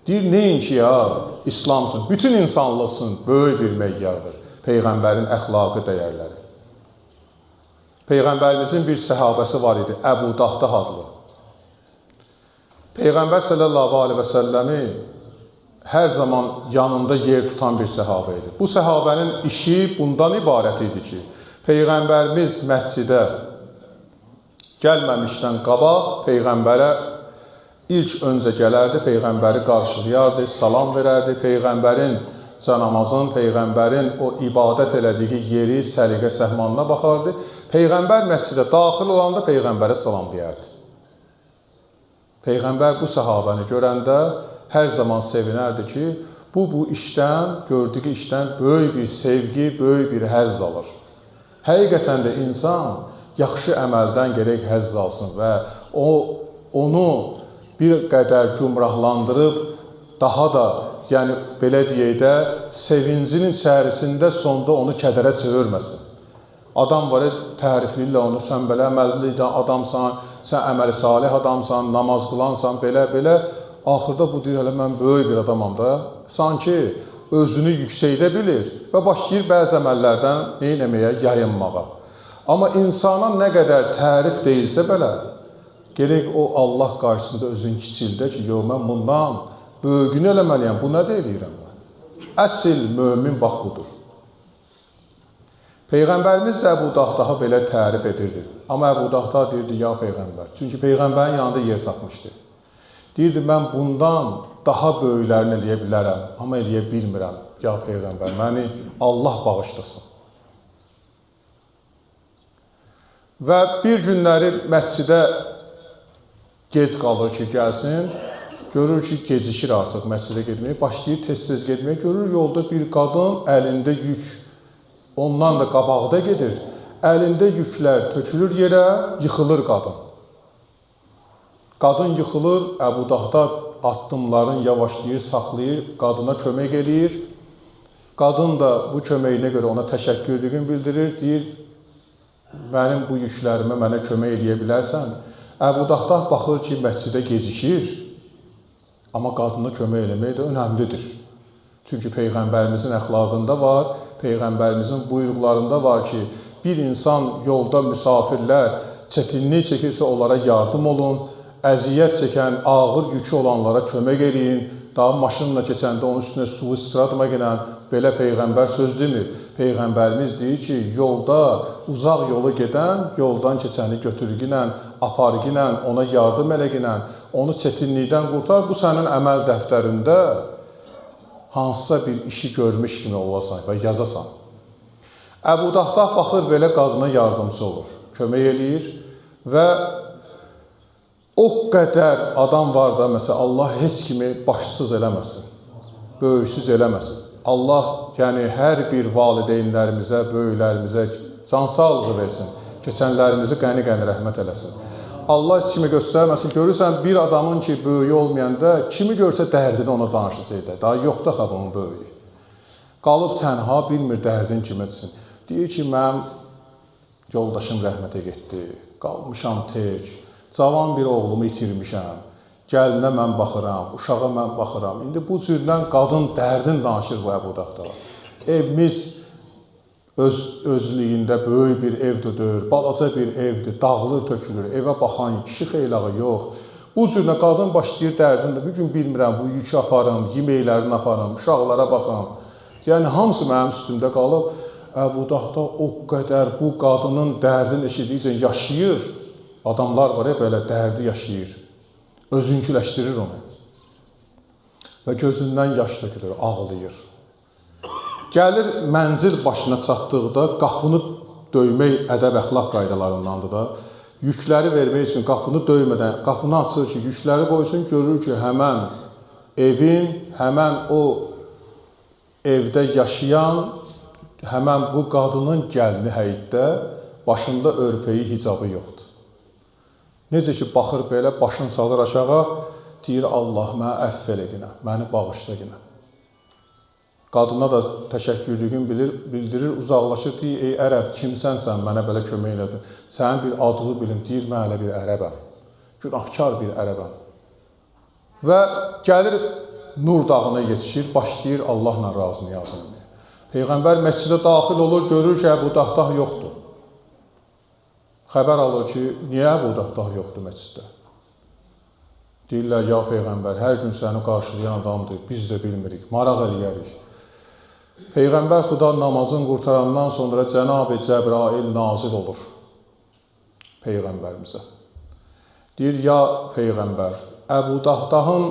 Deyir, nəinki ya, İslam üçün, bütün insanlıq üçün böyük bir meyyardır. Peyğəmbərin əxlaqi dəyərləri. Peyğəmbərimizin bir səhabəsi var idi, Əbu Dahdah adlı. Peyğəmbər sallallahu aleyhi və səlləmi hər zaman yanında yer tutan bir səhabə idi. Bu səhabənin işi bundan ibarət idi ki, Peyğəmbərimiz məscidə gəlməmişdən qabaq Peyğəmbərə ilk öncə gələrdi, Peyğəmbəri qarşılayardı, salam verərdi, Peyğəmbərin canamazın, Peyğəmbərin o ibadət elədiyi yeri, səliqə səhmanına baxardı. Peyğəmbər məscidə daxil olanda Peyğəmbərə salam deyərdi. Peyğəmbər bu səhabəni görəndə hər zaman sevinərdi ki, bu işdən, gördüyü işdən böyük bir sevgi, böyük bir həzz alır. Həqiqətən də insan yaxşı əməldən gərək həzz alsın və onu bir qədər gümrahlandırıb daha da, yəni belə deyək də, sevincinin içərisində sonda onu kədərə çevirməsin. Adam var, tərifləyirlər onu, sən belə əməlli adamsan, sən əməli salih adamsan, namaz qılansan, belə. Axırda bu deyir, hələ mən böyük bir adamam da. Sanki özünü yüksəkdə bilir və başlayır bəzi əməllərdən neynəməyə, yayınmağa. Amma insana nə qədər tərif deyilsə belə, gerək o Allah qarşısında özün kiçildə ki, yox, mən bundan böyüyünü eləməliyəm, bu nə deyilirəm mən? Əsl mömin bax budur. Peyğəmbərimiz Əbu Dahdaha belə tərif edirdi. Amma Əbu Dahda deyirdi, ya Peyğəmbər. Çünki Peyğəmbərin yanında yer tapmışdı. Deyirdi, mən bundan daha böyüklərini eləyə bilərəm, amma eləyə bilmirəm, ya Peyğəmbər. Məni Allah bağışlasın. Və bir günləri məscidə gec qalır ki, gəlsin. Görür ki, gecikir artıq məscidə getməyə. Başlayır tez-tez getməyə. Görür yolda bir qadın əlində yük. Ondan da qabaqda gedir. Əlində yüklər tökülür yerə, yıxılır qadın. Qadın yıxılır, Əbu Dahda addımların yavaşlayır, saxlayır, qadına kömək eləyir. Qadın da bu köməyinə görə ona təşəkkürlüyünü bildirir, deyir, mənim bu yüklərimə mənə kömək eləyə bilərsən. Əbu Dahda baxır ki, məscidə gecikir, amma qadına kömək eləmək də önəmlidir. Çünki Peyğəmbərimizin əxlaqında var, Peyğəmbərimizin buyruqlarında var ki, bir insan yolda müsafirlər çətinlik çəkirsə onlara yardım olun, əziyyət çəkən, ağır yükü olanlara kömək eləyin, daha maşınla keçəndə onun üstünə su istirahətmə gələn belə Peyğəmbər söz demir. Peyğəmbərimiz deyir ki, yolda uzaq yolu gedən, yoldan keçəni götürgünlə, apargınlə, ona yardım eləginlə, onu çətinlikdən qurtar, bu sənin əməl dəftərində hansısa bir işi görmüş kimi olasan və yazasan. Əbu Dahda baxır, belə qadına yardımcı olur, kömək eləyir və o qədər adam var da, məsələn, Allah heç kimi başsız eləməsin, böyüksüz eləməsin. Allah, yəni, hər bir valideynlərimizə, böyüklərimizə can sağlığı versin, keçənlərimizi qəni-qəni rəhmət eləsin. Allah heç kimi göstərməsin. Görürsən, bir adamın ki, böyüyü olmayanda, kimi görsə dərdini ona danışacaq. Daha yoxdur axı bunun böyüyü. Qalıb tənha, bilmir dərdin kimə desin. Deyir ki, mənim yoldaşım rəhmətə getdi, qalmışam tək, cavan bir oğlumu itirmişəm, gəlinə mən baxıram, uşağa mən baxıram. İndi bu cürdən qadın dərdin danışır bu Əbu Dahda. Evimiz özlüyündə böyük bir evdir, balaca bir evdir, dağılır, tökülür, evə baxan kişi xeylağı yox. Bu cürlə qadın başlayır dərdində, bir gün bilmirəm, bu yükü aparım, yeməklərini aparım, uşaqlara baxam. Yəni, hamısı mənim üstümdə qalıb, Əbu Dahda o qədər bu qadının dərdini eşitdikcə yaşayır. Adamlar var ya, belə dərdi yaşayır, özünküləşdirir onu. Və gözündən yaş tökülür, ağlayır. Gəlir mənzil başına çatdıqda qapını döymək ədəb-əxlaq qaydalarındandır da. Yükləri vermək üçün qapını döymədən, qapını açır ki, yükləri qoysun, görür ki, həmən evin, həmən o evdə yaşayan, həmən bu qadının gəlini həyətdə başında örpəyi, hicabı yoxdur. Necə ki, baxır belə, başını salır aşağı, deyir, Allah, mənə əff elə günə, məni bağışla günə. Qadına da təşəkkürlüyünü bildirir, uzaqlaşır, deyir, ey ərəb, kimsən sən, mənə belə kömək elədin. Sənin bir adını bilim, deyir, mən elə bir ərəbəm, günahkar bir ərəbəm. Və gəlir Nur dağına yetişir, başlayır Allahla razı niyaz etməyə. Peyğəmbər məscidə daxil olur, görür ki, Əbu Dahda yoxdur. Xəbər alır ki, niyə Əbu Dahda yoxdur məsciddə? Deyirlər, ya Peyğəmbər, hər gün səni qarşılayan adamdır, biz də bilmirik, maraq eləyərik. Peyğəmbər Xuda namazın qurtarandan sonra Cənab-ı Cəbrail nazil olur Peyğəmbərimizə. Deyir, ya Peyğəmbər, Əbu Dahdahın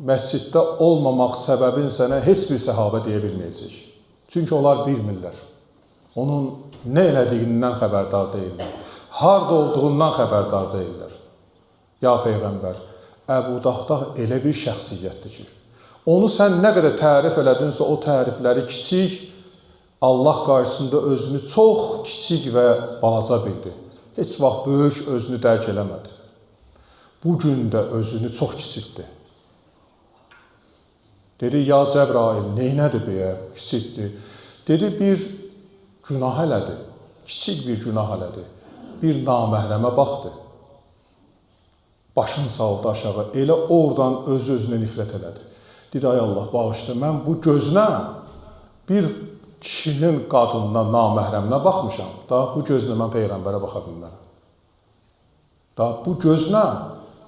məsciddə olmamaq səbəbin sənə heç bir səhabə deyə bilməyəcək. Çünki onlar bilmirlər. Onun nə elədiyindən xəbərdar deyirlər. Harada olduğundan xəbərdar deyirlər. Ya Peyğəmbər, Əbu Dahdah elə bir şəxsiyyətdir ki, onu sən nə qədər tərif elədinsə, o tərifləri kiçik, Allah qarşısında özünü çox kiçik və balaca bildi. Heç vaxt böyük özünü dərk eləmədi. Bu gün də özünü çox kiçikdir. Dedi, ya Cəbrail, neynədir beyə? Kiçikdir. Dedi, bir günah elədi. Kiçik bir günah elədi. Bir naməhrəmə baxdı. Başını saldı aşağı. Elə oradan öz-özünə nifrət elədi. Dedi, ay Allah, bağışla, mən bu gözlə bir kişinin qadınına, naməhrəminə baxmışam. Daha bu gözlə mən Peyğəmbərə baxa bilmərəm. Daha bu gözlə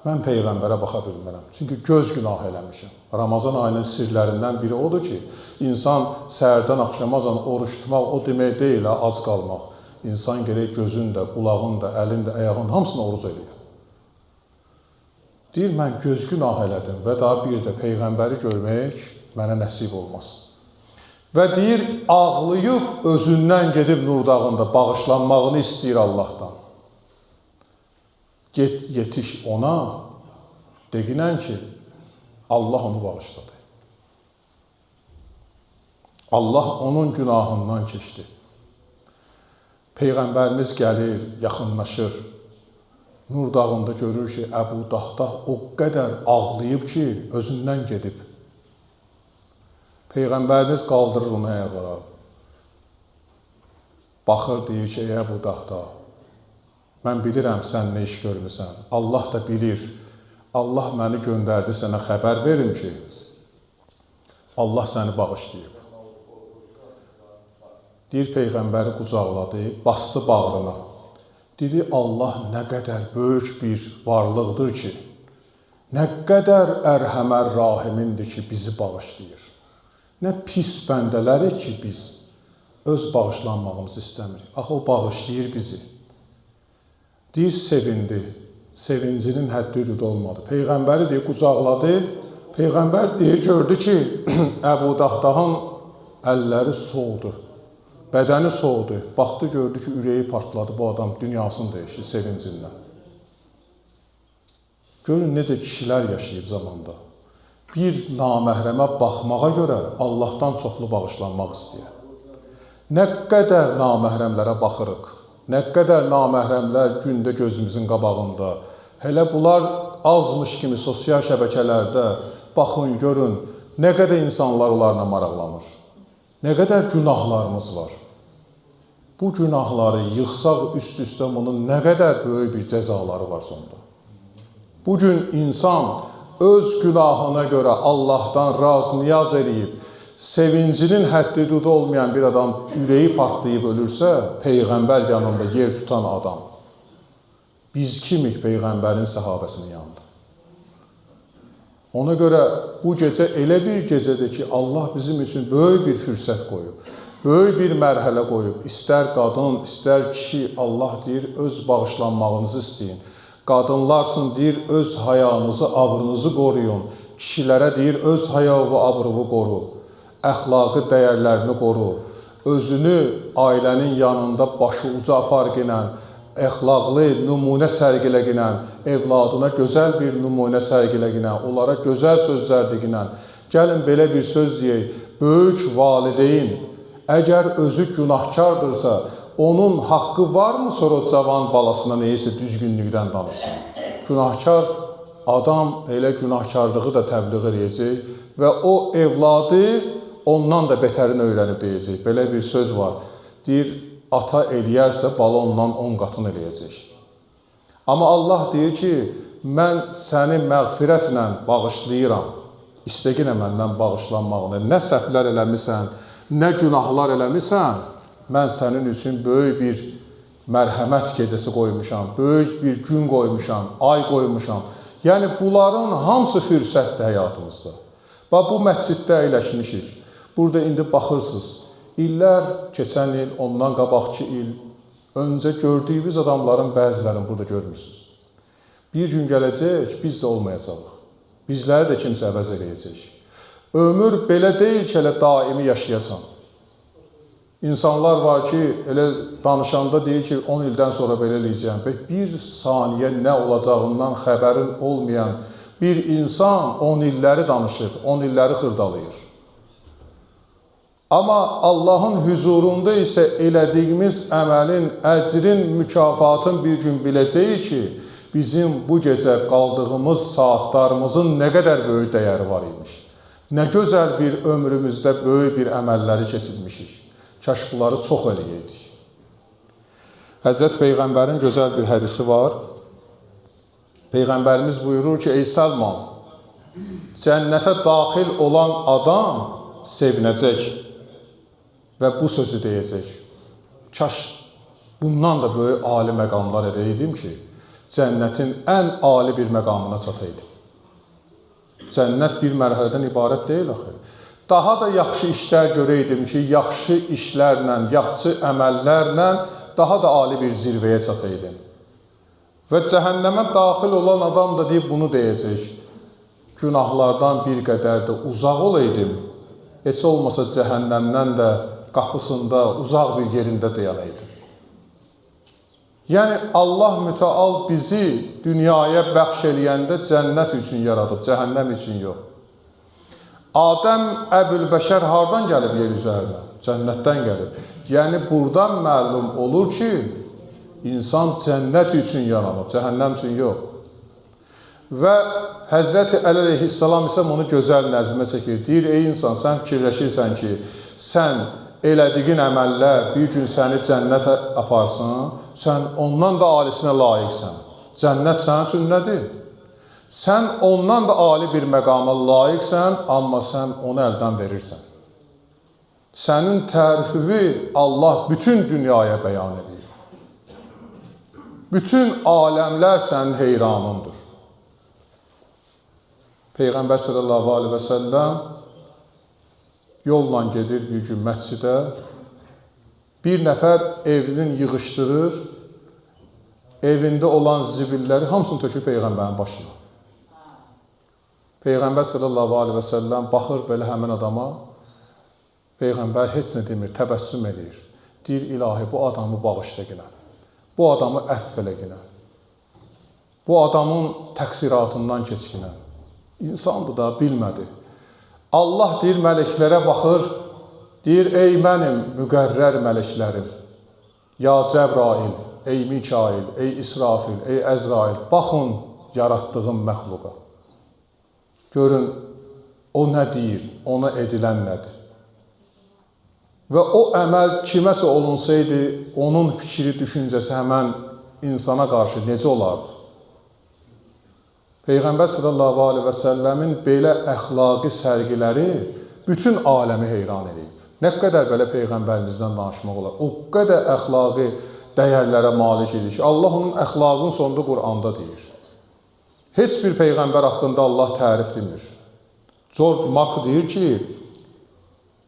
mən Peyğəmbərə baxa bilmərəm. Çünki göz günah eləmişəm. Ramazan ayının sirlərindən biri odur ki, insan səhərdən axşamazan oruç tutmaq o demək deyil, ac qalmaq. İnsan gerək gözün də, qulağın da, əlin də, ayağın hamısını oruc eləyir. Deyir, mən göz günah elədim və daha bir də Peyğəmbəri görmək mənə nəsib olmaz. Və deyir, ağlayıb özündən gedib Nur dağında bağışlanmağını istəyir Allahdan. Get, yetiş ona, deginən ki, Allah onu bağışladı. Allah onun günahından keçdi. Peyğəmbərimiz gəlir, yaxınlaşır. Nur dağında görür ki, Əbu Dahdah o qədər ağlayıb ki, özündən gedib. Peyğəmbərimiz qaldırır onu ayağa. Baxır, deyir ki, ey Əbu Dahdah, mən bilirəm sən nə iş görmüsən. Allah da bilir. Allah məni göndərdi sənə xəbər verim ki, Allah səni bağışlayıb. Deyir, Peyğəmbəri qucaqladı, bastı bağrına. Dedi, Allah nə qədər böyük bir varlıqdır ki, nə qədər ərhəmər rahimindir ki, bizi bağışlayır. Nə pis bəndələrik ki, biz öz bağışlanmağımızı istəmirik. Axı, o bağışlayır bizi. Deyir, sevindi. Sevincinin həddi-hüdudu olmadı. Peyğəmbəri deyir, qucaqladı. Peyğəmbər deyir, gördü ki, Əbu Dahdahın əlləri soğudu. Bədəni soğudu. Baxdı, gördü ki, ürəyi partladı. Bu adam dünyasını dəyişdi sevincindən. Görün, necə kişilər yaşayıb zamanda. Bir naməhrəmə baxmağa görə Allahdan çoxlu bağışlanmaq istəyir. Nə qədər naməhrəmlərə baxırıq, nə qədər naməhrəmlər gündə gözümüzün qabağında. Hələ bunlar azmış kimi sosial şəbəkələrdə baxın, görün, nə qədər insanlar onlarla maraqlanır. Nə qədər günahlarımız var. Bu günahları yıxsaq üst-üstə bunun nə qədər böyük bir cəzaları var sonda. Bugün insan öz günahına görə Allahdan niyaz eləyib, sevincinin həddi-hüdudu olmayan bir adam ürəyi partlayıb ölürsə, Peyğəmbər yanında yer tutan adam. Biz kimik Peyğəmbərin səhabəsinin yanında? Ona görə bu gecə elə bir gecədir ki, Allah bizim üçün böyük bir fürsət qoyub, böyük bir mərhələ qoyub. İstər qadın, istər kişi, Allah deyir, öz bağışlanmağınızı istəyin. Qadınlar üçün deyir, öz hayanızı, abrınızı qoruyun. Kişilərə deyir, öz haya və abrını qoru. Əxlaqı dəyərlərini qoru. Özünü ailənin yanında başı uca aparqinən, əxlaqlı nümunə sərgiləginən, evladına gözəl bir nümunə sərgiləginən, onlara gözəl sözlər deginən. Gəlin belə bir söz deyək, böyük valideyn əgər özü günahkardırsa, onun haqqı varmı sonra cavan balasına neysə düzgünlükdən danışsın? Günahkar adam elə günahkarlığı da təbliğ edəcək və o evladı ondan da betərini öyrənib deyəcək. Belə bir söz var, deyir, ata eləyərsə, bala ondan 10 qatını eləyəcək. Amma Allah deyir ki, mən səni məğfirətlə bağışlayıram. İstəginə məndən bağışlanmağını. Nə səhvlər eləmisən, nə günahlar eləmisən, mən sənin üçün böyük bir mərhəmət gecəsi qoymuşam, böyük bir gün qoymuşam, ay qoymuşam. Yəni, bunların hamısı fürsətdir həyatımızda. Bax, bu məsciddə əyləşmişik. Burada indi baxırsınız. İllər, keçən il, ondan qabaqki il, öncə gördüyünüz adamların bəzilərini burada görmürsünüz. Bir gün gələcək, biz də olmayacaq. Bizləri də kimsə əvəz eləyəcək. Ömür belə deyil ki, elə daimi yaşayasan. İnsanlar var ki, elə danışanda deyir ki, 10 ildən sonra belə eləyəcəyəm. Bir saniyə nə olacağından xəbərin olmayan bir insan 10 illəri danışır, 10 illəri xırdalayır. Amma Allahın huzurunda isə elədiyimiz əməlin, əcrin, mükafatın bir gün biləcəyik ki, bizim bu gecə qaldığımız saatlarımızın nə qədər böyük dəyəri var imiş. Nə gözəl bir ömrümüzdə böyük bir əməlləri keçirmişik. Kaş bunları çox eləyəydik. Həzrət Peyğəmbərin gözəl bir hədisi var. Peyğəmbərimiz buyurur ki, ey Səlman, cənnətə daxil olan adam sevinəcək və bu sözü deyəcək. Kaş bundan da böyük ali məqamlar edəydim ki, cənnətin ən ali bir məqamına çataydım. Cənnət bir mərhələdən ibarət deyil axı. Daha da yaxşı işlər görəydim ki, yaxşı işlərlə, yaxşı əməllərlə daha da ali bir zirvəyə çataydım. Və cəhənnəmə daxil olan adam da deyib bunu deyəcək. Günahlardan bir qədər də uzaq olaydım, heç olmasa cəhənnəmdən də qapısında, uzaq bir yerində dayanaydım. Yəni, Allah mütəal bizi dünyaya bəxş eləyəndə cənnət üçün yaradıb, cəhənnəm üçün yox. Adəm Əbülbəşər hardan gəlib yer üzərinə? Cənnətdən gəlib. Yəni, buradan məlum olur ki, insan cənnət üçün yaranıb, cəhənnəm üçün yox. Və Həzrəti Əli əleyhissalam isə onu gözəl nəzmə çəkir. Deyir, ey insan, sən fikirləşirsən ki, sən elədiyin əməllər bir gün səni cənnətə aparsın, sən ondan da alisinə layiqsən. Cənnət sənin üçün nədir? Sən ondan da ali bir məqama layiqsən, amma sən onu əldən verirsən. Sənin tərifi Allah bütün dünyaya bəyan edir. Bütün aləmlər sənin heyranındır. Peyğəmbər sallallahu aleyhi və səlləm yolla gedir bir gün məscidə, bir nəfər evini yığışdırır, evində olan zibilləri hamısını tökür Peyğəmbərin başına. Peyğəmbər sallallahu aleyhi və səlləm baxır belə həmin adama, Peyğəmbər heç nə demir, təbəssüm edir. Deyir, ilahi, bu adamı bağışla ginən, bu adamı əff elə ginən, bu adamın təqsiratından keç ginən. İnsandır da, bilmədi. Allah deyir, mələklərə baxır, deyir, ey mənim müqərrər mələklərim, ya Cəbrail, ey Mikail, ey İsrafil, ey Əzrail, baxın yaratdığım məxluqa. Görün, o nə deyir, ona edilən nədir? Və o əməl kiməsə olunsaydı, onun fikri, düşüncəsi həmən insana qarşı necə olardı? Peyğəmbər sallallahu aleyhi və səlləmin belə əxlaqi sərgiləri bütün aləmi heyran edib. Nə qədər belə Peyğəmbərimizdən danışmaq olar? O qədər əxlaqi dəyərlərə malik edir ki, Allah onun əxlaqın sonunda Qur'anda deyir. Heç bir Peyğəmbər haqqında Allah tərif demir. George Mack deyir ki,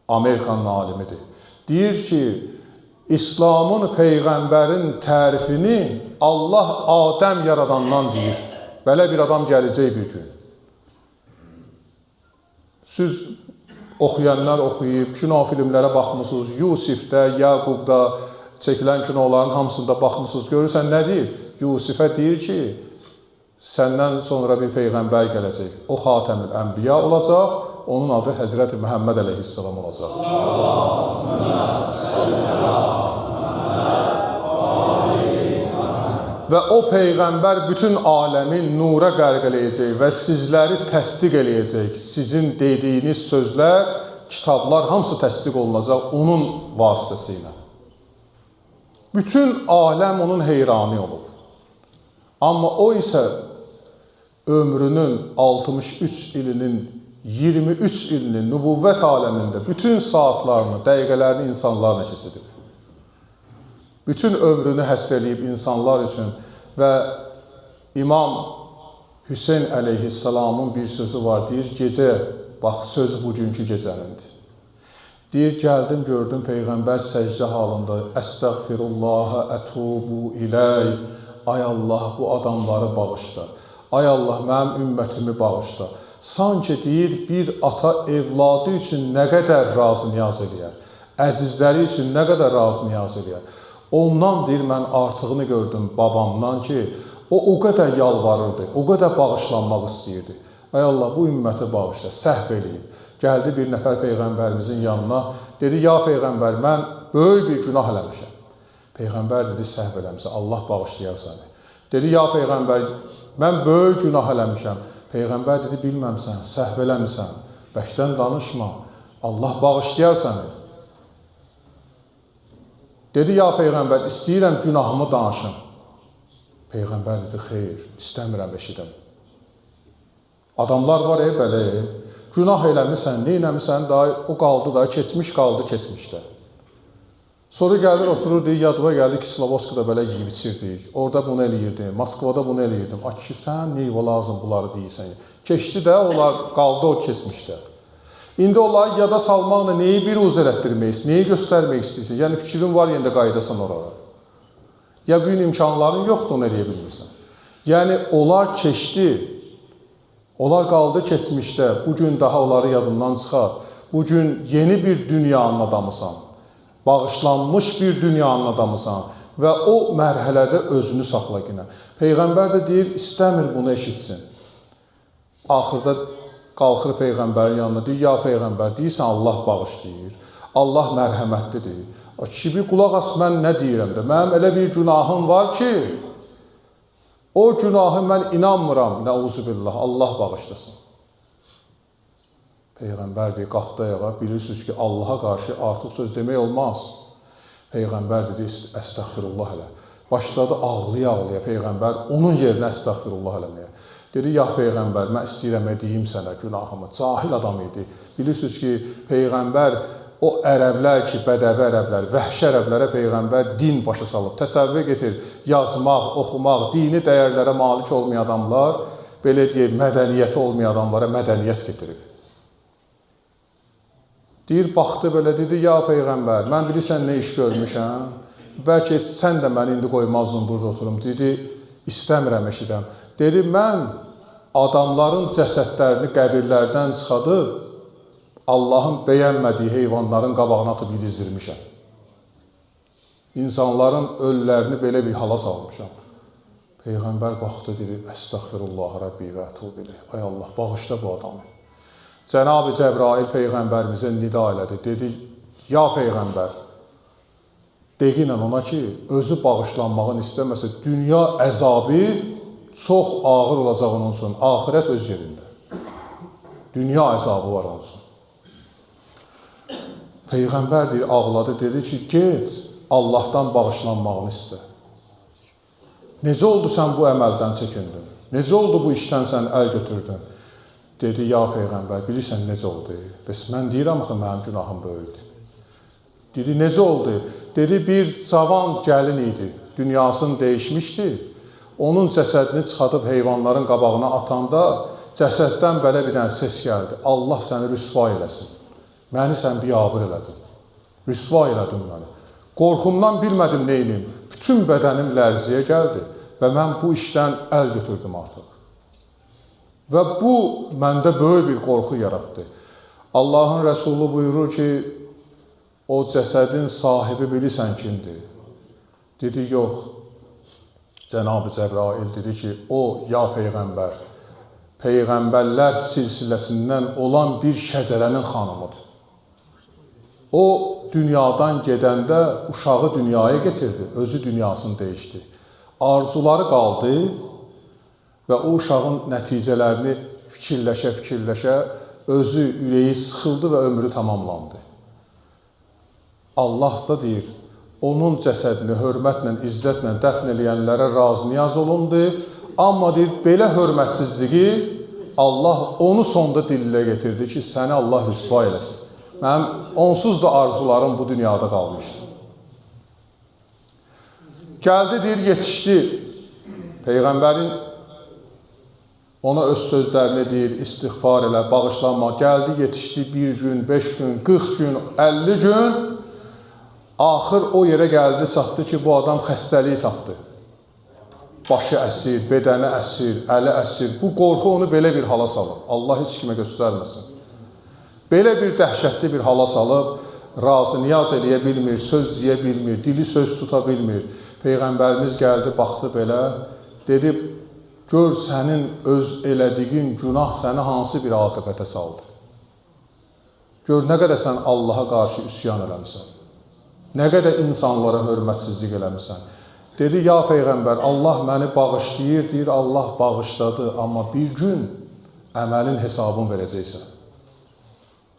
Amerikanın alimidir. Deyir ki, İslamın Peyğəmbərin tərifini Allah Adəm yaradandan deyir. Belə bir adam gələcək bir gün. Siz oxuyanlar oxuyub, kino filmlərə baxmışsınız, Yusifdə, Yaqubda çəkilən kinoların hamısında baxmışsınız. Görürsən, nə deyir? Yusifə deyir ki, səndən sonra bir Peyğəmbər gələcək. O Xatəmül Ənbiya olacaq, onun adı Həzrəti Məhəmməd əleyhissalam olacaq. Və o Peyğəmbər bütün aləmin nura qərq eləyəcək və sizləri təsdiq eləyəcək. Sizin dediyiniz sözlər, kitablar hamısı təsdiq olunacaq onun vasitəsilə. Bütün aləm onun heyranı olub. Amma o isə ömrünün 63 ilinin, 23 ilinin nübüvvət aləmində bütün saatlarını, dəqiqələrini insanlarla keçirib. Bütün ömrünü həsr eləyib insanlar üçün və İmam Hüseyn əleyhissalamın bir sözü var, deyir, gecə, bax, söz bugünkü gecənindir. Deyir, gəldim, gördüm, Peyğəmbər səcdə halında, əstəğfirullaha, ətubu iləy, ay Allah, bu adamları bağışla, ay Allah, mənim ümmətimi bağışla. Sanki deyir, bir ata evladı üçün nə qədər razı niyaz eləyər, əzizləri üçün nə qədər razı niyaz eləyər. Ondan deyir, mən artığını gördüm babamdan ki, o qədər yalvarırdı, o qədər bağışlanmaq istəyirdi. Ay Allah, bu ümməti bağışla, səhv eləyib. Gəldi bir nəfər Peyğəmbərimizin yanına, Dedi, ya Peyğəmbər, mən böyük bir günah eləmişəm. Peyğəmbər dedi, səhv eləmişsən, Allah bağışlayar səni. Dedi, ya Peyğəmbər, mən böyük günah eləmişəm. Peyğəmbər dedi, bilməmsən, səhv eləmişsən, bəkdən danışma, Allah bağışlayar səni. Dedi, ya Peyğəmbər, istəyirəm günahımı danışım. Peyğəmbər dedi, xeyr, istəmirəm eşidim. Adamlar var, belə, günah eləmişsən, nə eləmişsən, o qaldı da, keçmiş qaldı, keçmişdə. Sonra gəlir, oturur, deyir, yadıma gəldi ki, Slavoskada belə yiyib içirdik, orada bunu eləyirdim, Moskvada bunu eləyirdim. Ki, sən neyvə lazım bunları deyirsən. Keçdi də, onlar qaldı o keçmişdə. İndi onları yada salmaqla neyi bir uz elətdirmək istəyirsən, neyi göstərmək istəyirsən? Yəni, fikrin var, yəndə qaydasan oraya. Ya bu gün imkanların yoxdur, onu eləyə bilmirsən. Yəni, onlar keçdi, onlar qaldı keçmişdə, bugün daha onları yadından çıxar. Bugün yeni bir dünyanın adamısan, bağışlanmış bir dünyanın adamısan və o mərhələdə özünü saxla yenə. Peyğəmbər də deyir, istəmir bunu eşitsin. Axırda qalxır Peyğəmbərin yanına, deyir, ya Peyğəmbər, deyirsən Allah bağışlayır, Allah mərhəmətlidir. O kişi bir qulaq as, mən nə deyirəm də, mənim elə bir günahım var ki, o günahı mən inanmıram, nəuzubillah, Allah bağışlasın. Peyğəmbər deyir, qalxdı ayağa, bilirsiniz ki, Allaha qarşı artıq söz demək olmaz. Peyğəmbər dedi, əstəğfirullah elə. Başladı ağlaya-ağlaya Peyğəmbər onun yerinə əstəğfirullah eləməyə. Dedi, ya Peyğəmbər, mən istəyirəm edeyim sənə günahımı. Cahil adam idi. Bilirsiniz ki, Peyğəmbər o ərəblər ki, bədəvi ərəblər, vəhşi ərəblərə Peyğəmbər din başa salıb. Təsəvvür getir, yazmaq, oxumaq, dini dəyərlərə malik olmayan adamlar, belə deyək, mədəniyyəti olmayan adamlara mədəniyyət getirib. Deyir, baxdı belə, dedi, ya Peyğəmbər, mən bilirsən nə iş görmüşəm, bəlkə sən də məni indi qoymazdın burada oturum. Dedi, istəmirəm eşidəm. Dedi, mən adamların cəsədlərini qəbirlərdən çıxadıb, Allahın bəyənmədiyi heyvanların qabağına atıb yedizdirmişəm. İnsanların ölülərini belə bir hala salmışam. Peyğəmbər baxdı, dedi, əstəğfirullah Rəbbi və ətub ileyh. Ay Allah, bağışla bu adamı. Cənab-ı Cəbrail Peyğəmbərimizə nida elədi. Dedi, ya Peyğəmbər, deyin ona ki, özü bağışlanmağını istəməsə, dünya əzabı çox ağır olacaq onun üçün. Axirət öz yerində. Dünya əzabı var onun üçün. Peyğəmbər deyir, ağladı, dedi ki, get, Allahdan bağışlanmağını istə. Necə oldu sən bu əməldən çəkindin? Necə oldu bu işdən sən əl götürdün? Dedi, ya Peyğəmbər, bilirsən necə oldu? Bəs mən deyirəm ki, mənim günahım böyükdür. Dedi, necə oldu? Dedi, bir cavan gəlin idi, dünyasını dəyişmişdi. Onun cəsədini çıxadıb heyvanların qabağına atanda, cəsəddən belə bir dənə səs gəldi. Allah səni rüsva eləsin. Məni sən biyabır elədin. Rüsva elədin məni. Qorxumdan bilmədim neynim. Bütün bədənim lərziyə gəldi və mən bu işdən əl götürdüm artıq. Və bu, məndə böyük bir qorxu yaratdı. Allahın Rəsulu buyurur ki, o cəsədin sahibi bilirsən kimdir? Dedi, yox. Cənab-ı Cəbrail dedi ki, o, ya Peyğəmbər, Peyğəmbərlər silsiləsindən olan bir şəcərənin xanımıdır. O, dünyadan gedəndə uşağı dünyaya getirdi, özü dünyasını dəyişdi. Arzuları qaldı və o uşağın nəticələrini fikirləşə-fikirləşə özü ürəyi sıxıldı və ömrü tamamlandı. Allah da deyir, onun cəsədini hörmətlə, izzətlə dəfn eləyənlərə razı-niyaz olundu, amma deyir, belə hörmətsizliyi Allah onu sonda dilə getirdi ki, səni Allah rüsva eləsin. Mənim onsuz da arzularım bu dünyada qalmışdı. Gəldi, deyir, yetişdi. Peyğəmbərin ona öz sözlərini deyir, istiğfar elə, bağışlanma. Gəldi, yetişdi 1 gün, 5 gün, 40 gün, 50 gün. Axır o yerə gəldi, çatdı ki, bu adam xəstəliyi tapdı. Başı əsir, bədəni əsir, əli əsir. Bu qorxu onu belə bir hala salır. Allah heç kimə göstərməsin. Belə bir dəhşətli bir hala salıb, razı-niyaz eləyə bilmir, söz deyə bilmir, dili söz tuta bilmir. Peyğəmbərimiz gəldi, baxdı belə, dedi, gör sənin öz elədiyin günah səni hansı bir aqibətə saldı. Gör nə qədər sən Allaha qarşı üsyan eləmisən. Nə qədər insanlara hörmətsizlik eləmisən. Dedi, ya Peyğəmbər, Allah məni bağışlayır, deyir, Allah bağışladı, amma bir gün əməlin hesabını verəcəksən.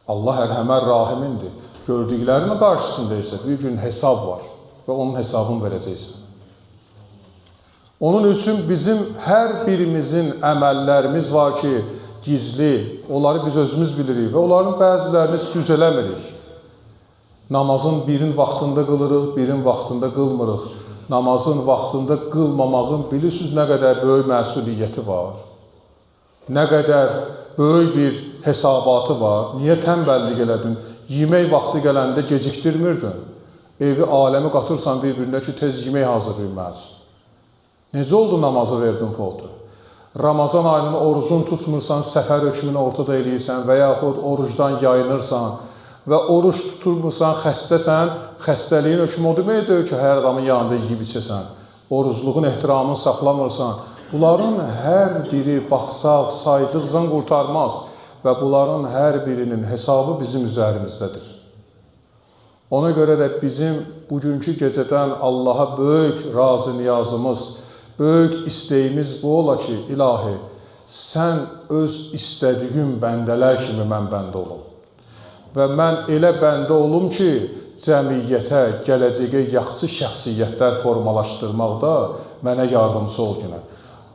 Allah ərhəmər rahimindir. Gördüklərinin qarşısında isə bir gün hesab var və onun hesabını verəcəksən. Onun üçün bizim hər birimizin əməllərimiz var ki, gizli, onları biz özümüz bilirik və onların bəzilərini düz eləmirik. Namazın birin vaxtında qılırıq, birin vaxtında qılmırıq. Namazın vaxtında qılmamağın bilirsiniz nə qədər böyük məsuliyyəti var. Nə qədər böyük bir hesabatı var. Niyə tənbəllik elədin? Yemək vaxtı gələndə gecikdirmirdin. Evi, aləmi qatırsan bir-birinə ki, tez yemək hazırlayın məz. Necə oldu namazı verdin fota? Ramazan ayının orucunu tutmursan, səfər hökmünü ortada eləyirsən və yaxud orucdan yayınırsan və oruç tutulmursan, xəstəsən, xəstəliyin hökmü o demək deyil ki, hər adamın yanında yiyib içəsən. Orucluğun ehtiramını saxlamırsan. Bunların hər biri baxsaq, saydıqcan qurtarmaz və bunların hər birinin hesabı bizim üzərimizdədir. Ona görə də bizim bugünkü gecədən Allaha böyük razı niyazımız, böyük istəyimiz bu ola ki, ilahi, sən öz istədiyin bəndələr kimi mən bəndə olum. Və mən elə bəndə olum ki, cəmiyyətə, gələcəyə yaxşı şəxsiyyətlər formalaşdırmaqda mənə yardımcı ol günə.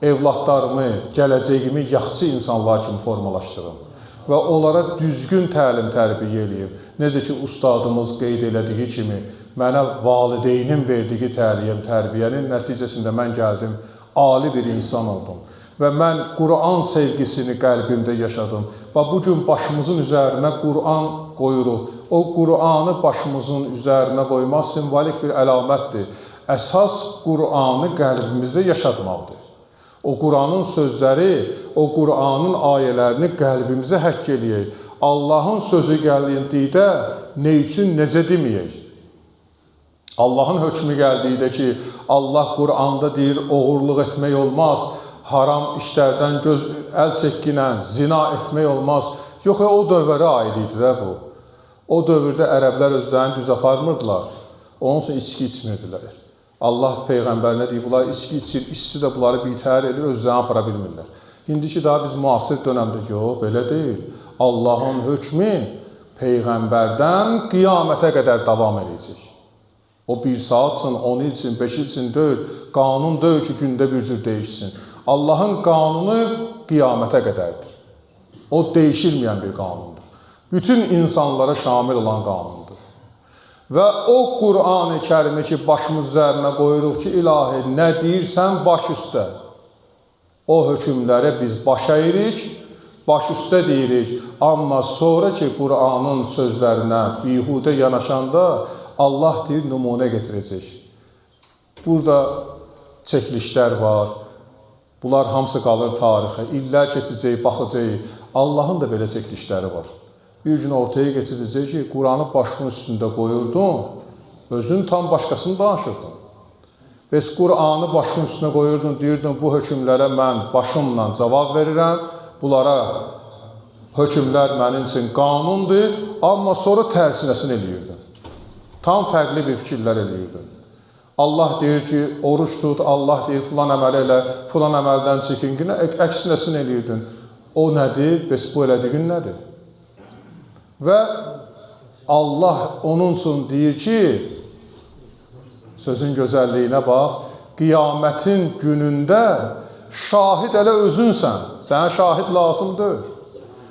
Evladlarımı, gələcəyimi yaxşı insanlar kimi formalaşdırım və onlara düzgün təlim-tərbiyə eləyim. Necə ki, ustadımız qeyd elədiyi kimi, mənə valideynin verdiyi təlim-tərbiyənin nəticəsində mən gəldim, ali bir insan oldum. Və mən Quran sevgisini qəlbimdə yaşadım. Və bugün başımızın üzərinə Quran qoyuruq. O Quranı başımızın üzərinə qoymaq simvolik bir əlamətdir. Əsas Quranı qəlbimizdə yaşatmaqdır. O Quranın sözləri, o Quranın ayələrini qəlbimizə həkk eləyək. Allahın sözü gəldiyində nə üçün, necə deməyək? Allahın hökmü gəldiyində ki, Allah Quranda deyir, oğurluq etmək olmaz, haram işlərdən əl çəkinən, zina etmək olmaz. Yox, o dövrə aid idi də bu. O dövrdə ərəblər özlərini düz aparmırdılar. Onun üçün içki içmirdilər. Allah Peyğəmbərinə deyib, bunlar içki içir, işçi də bunları bitər edir, özlərini apara bilmirlər. İndiki daha biz müasir dönəmdə, yox, belə deyil. Allahın hökmü Peyğəmbərdən qiyamətə qədər davam edəcək. O 1 saatsin, 10 ilsin, 5 ilsin deyil, qanun deyil ki, gündə bir cür dəyişsin. Allahın qanunu qiyamətə qədərdir. O dəyişilməyən bir qanundur. Bütün insanlara şamil olan qanundur. Və o Qur'an-ı Kərimi ki, başımız üzərinə qoyuruq ki, ilahi, nə deyirsən baş üstə. O hökmlərə biz baş əyirik, baş üstə deyirik. Amma sonra ki, Qur'anın sözlərinə bihudə yanaşanda Allah deyir, nümunə getirəcək. Burada çəkilişlər var. Bunlar hamısı qalır tarixə. İllər keçəcək, baxacaq. Allahın da belə çəkilişləri var. Bir gün ortaya getiriləcək ki, Quranı başının üstündə qoyurdun, özün tam başqasını danışırdın. Bəs Quranı başının üstünə qoyurdun, deyirdin, bu hökmlərə mən başımla cavab verirəm, bunlara hökmlər mənim üçün qanundur, amma sonra tərsinəsini eləyirdin. Tam fərqli bir fikirlər eləyirdin. Allah deyir ki, oruç tut, Allah deyir, filan əməl elə, filan əməldən çəkin, əksinəsini eləyirdin. O nədir, bəs bu elədiyin nədir? Və Allah onun üçün deyir ki, sözün gözəlliyinə bax, qiyamətin günündə şahid elə özünsən, sənə şahid lazım deyil.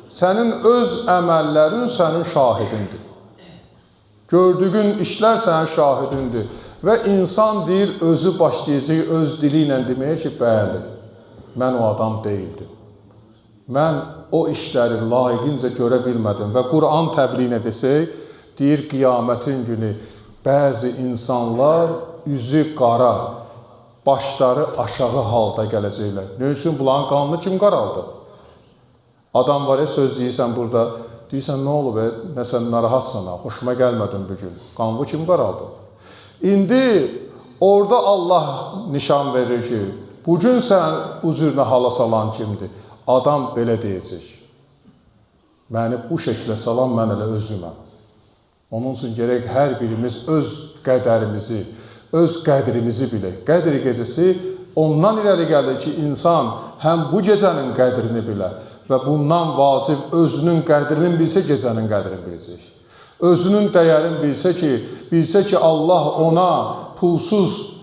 Sənin öz əməllərin sənin şahidindir. Gördüyün işlər sənin şahidindir. Və insan deyir, özü başlayacaq öz dili ilə deməyə ki, bəli, mən o adam deyildim. Mən o işləri layiqincə görə bilmədim və Quran təbliğinə desək, deyir, qiyamətin günü bəzi insanlar üzü qara, başları aşağı halda gələcəklər. Ne üçün bunların qanını kim qaraldı? Adam var ya, söz deyirsən burada, deyirsən, nə olub, nəsə narahatsan, xoşuma gəlmədin bugün, qanını kim qaraldı? İndi orada Allah nişan verir ki, bugün sən bu cür hala salan kimdir? Adam belə deyəcək. məni bu şəklə salan mən elə özüməm. Onun üçün gərək hər birimiz öz qədərimizi, öz qədrimizi bilək. Qədr gecəsi ondan irəli gəlir ki, insan həm bu gecənin qədrini bilə və bundan vacib özünün qədrinin bilsə, gecənin qədrini biləcək. Özünün dəyərini bilsə ki, Allah ona pulsuz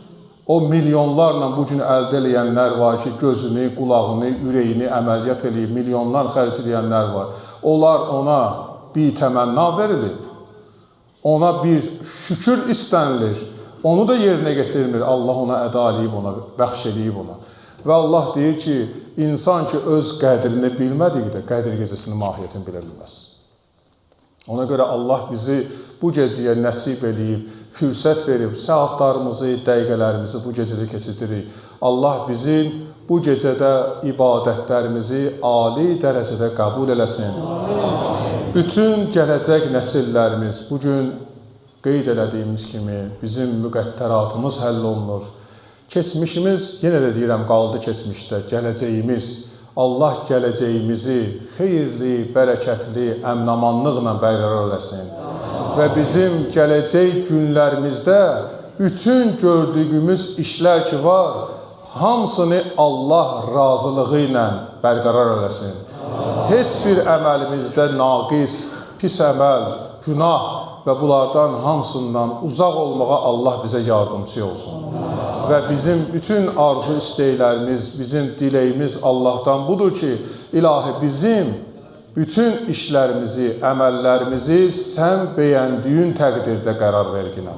o milyonlarla bugün əldə eləyənlər var ki, gözünü, qulağını, ürəyini əməliyyat eləyib, milyonlar xərcləyənlər var. Onlar ona bir təmənna verilib, ona bir şükür istənilir, onu da yerinə getirilmir. Allah ona əda eləyib, ona bəxş eləyib ona. Və Allah deyir ki, insan ki, öz qədrini bilmədikdə qədr gecəsinin mahiyyətini bilə bilməz. Ona görə Allah bizi bu gecəyə nəsib eləyib, fürsət verib, saatlarımızı, dəqiqələrimizi bu gecədə keçiririk. Allah bizim bu gecədə ibadətlərimizi ali dərəcədə qəbul eləsin. Bütün gələcək nəsillərimiz bugün qeyd elədiyimiz kimi bizim müqəddəratımız həll olunur. Keçmişimiz, yenə də deyirəm, qaldı keçmişdə, gələcəyimiz, Allah gələcəyimizi xeyirli, bərəkətli, əmnamanlıqla bərqərar eləsin. Və bizim gələcək günlərimizdə bütün gördüyümüz işlər ki var, hamısını Allah razılığı ilə bərqərar eləsin. Heç bir əməlimizdə naqis, pis əməl, günah və bunlardan hamısından uzaq olmağa Allah bizə yardımcı olsun. Və bizim bütün arzu istəklərimiz, bizim diləyimiz Allahdan budur ki, ilahi bizim bütün işlərimizi, əməllərimizi sən bəyəndiyin təqdirdə qərar verginə.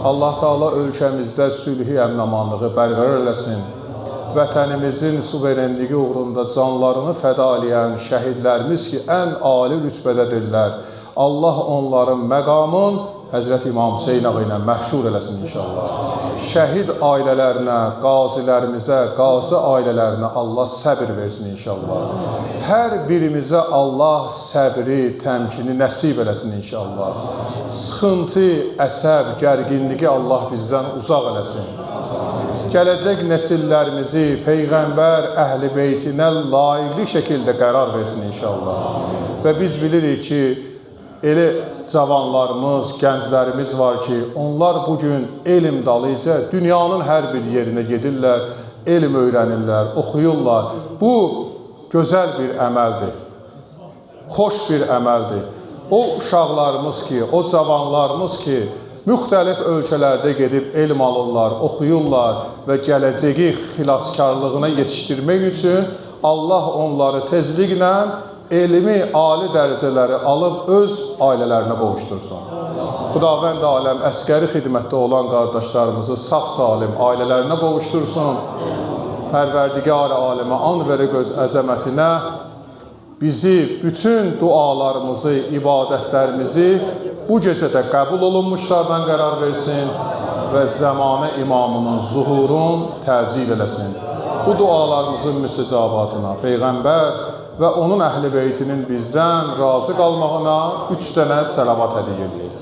Allah Teala ölkəmizdə sülhü, əmnamanlığı bərqərar eləsin. Vətənimizin suverenliyi uğrunda canlarını fəda eləyən şəhidlərimiz ki, ən ali rütbədədirlər. Allah onların məqamın Həzrət İmam Hüseyn ağa ilə məhşur eləsin inşallah. Şəhid ailələrinə, qazilərimizə, qazi ailələrinə Allah səbir versin inşallah. Hər birimizə Allah səbri, təmkini nəsib eləsin inşallah. Sıxıntı, əsəb, gərginliyi Allah bizdən uzaq eləsin. Gələcək nəsillərimizi Peyğəmbər əhl-i beytinə layiqli şəkildə qərar versin inşallah. Və biz bilirik ki, elə cavanlarımız, gənclərimiz var ki, onlar bugün elm dalıca dünyanın hər bir yerinə gedirlər, elm öyrənirlər, oxuyurlar. Bu gözəl bir əməldir, xoş bir əməldir. O uşaqlarımız ki, o cavanlarımız ki, müxtəlif ölkələrdə gedib elm alırlar, oxuyurlar və gələcəyi xilaskarlığına yetişdirmək üçün Allah onları tezliklə elmi, ali dərəcələri alıb öz ailələrinə qovuştursun. Xudavənd aləm əsgəri xidmətdə olan qardaşlarımızı sağ-salim ailələrinə qovuştursun. Pərverdigar aləmə and verək öz əzəmətinə. Bizi, bütün dualarımızı, ibadətlərimizi bu gecədə qəbul olunmuşlardan qərar versin və zəmanə imamının zuhurun təcil eləsin. Bu dualarımızın müstəcabatına Peyğəmbər və onun əhl-i beytinin bizdən razı qalmağına 3 dənə səlavat hədiyyə edək.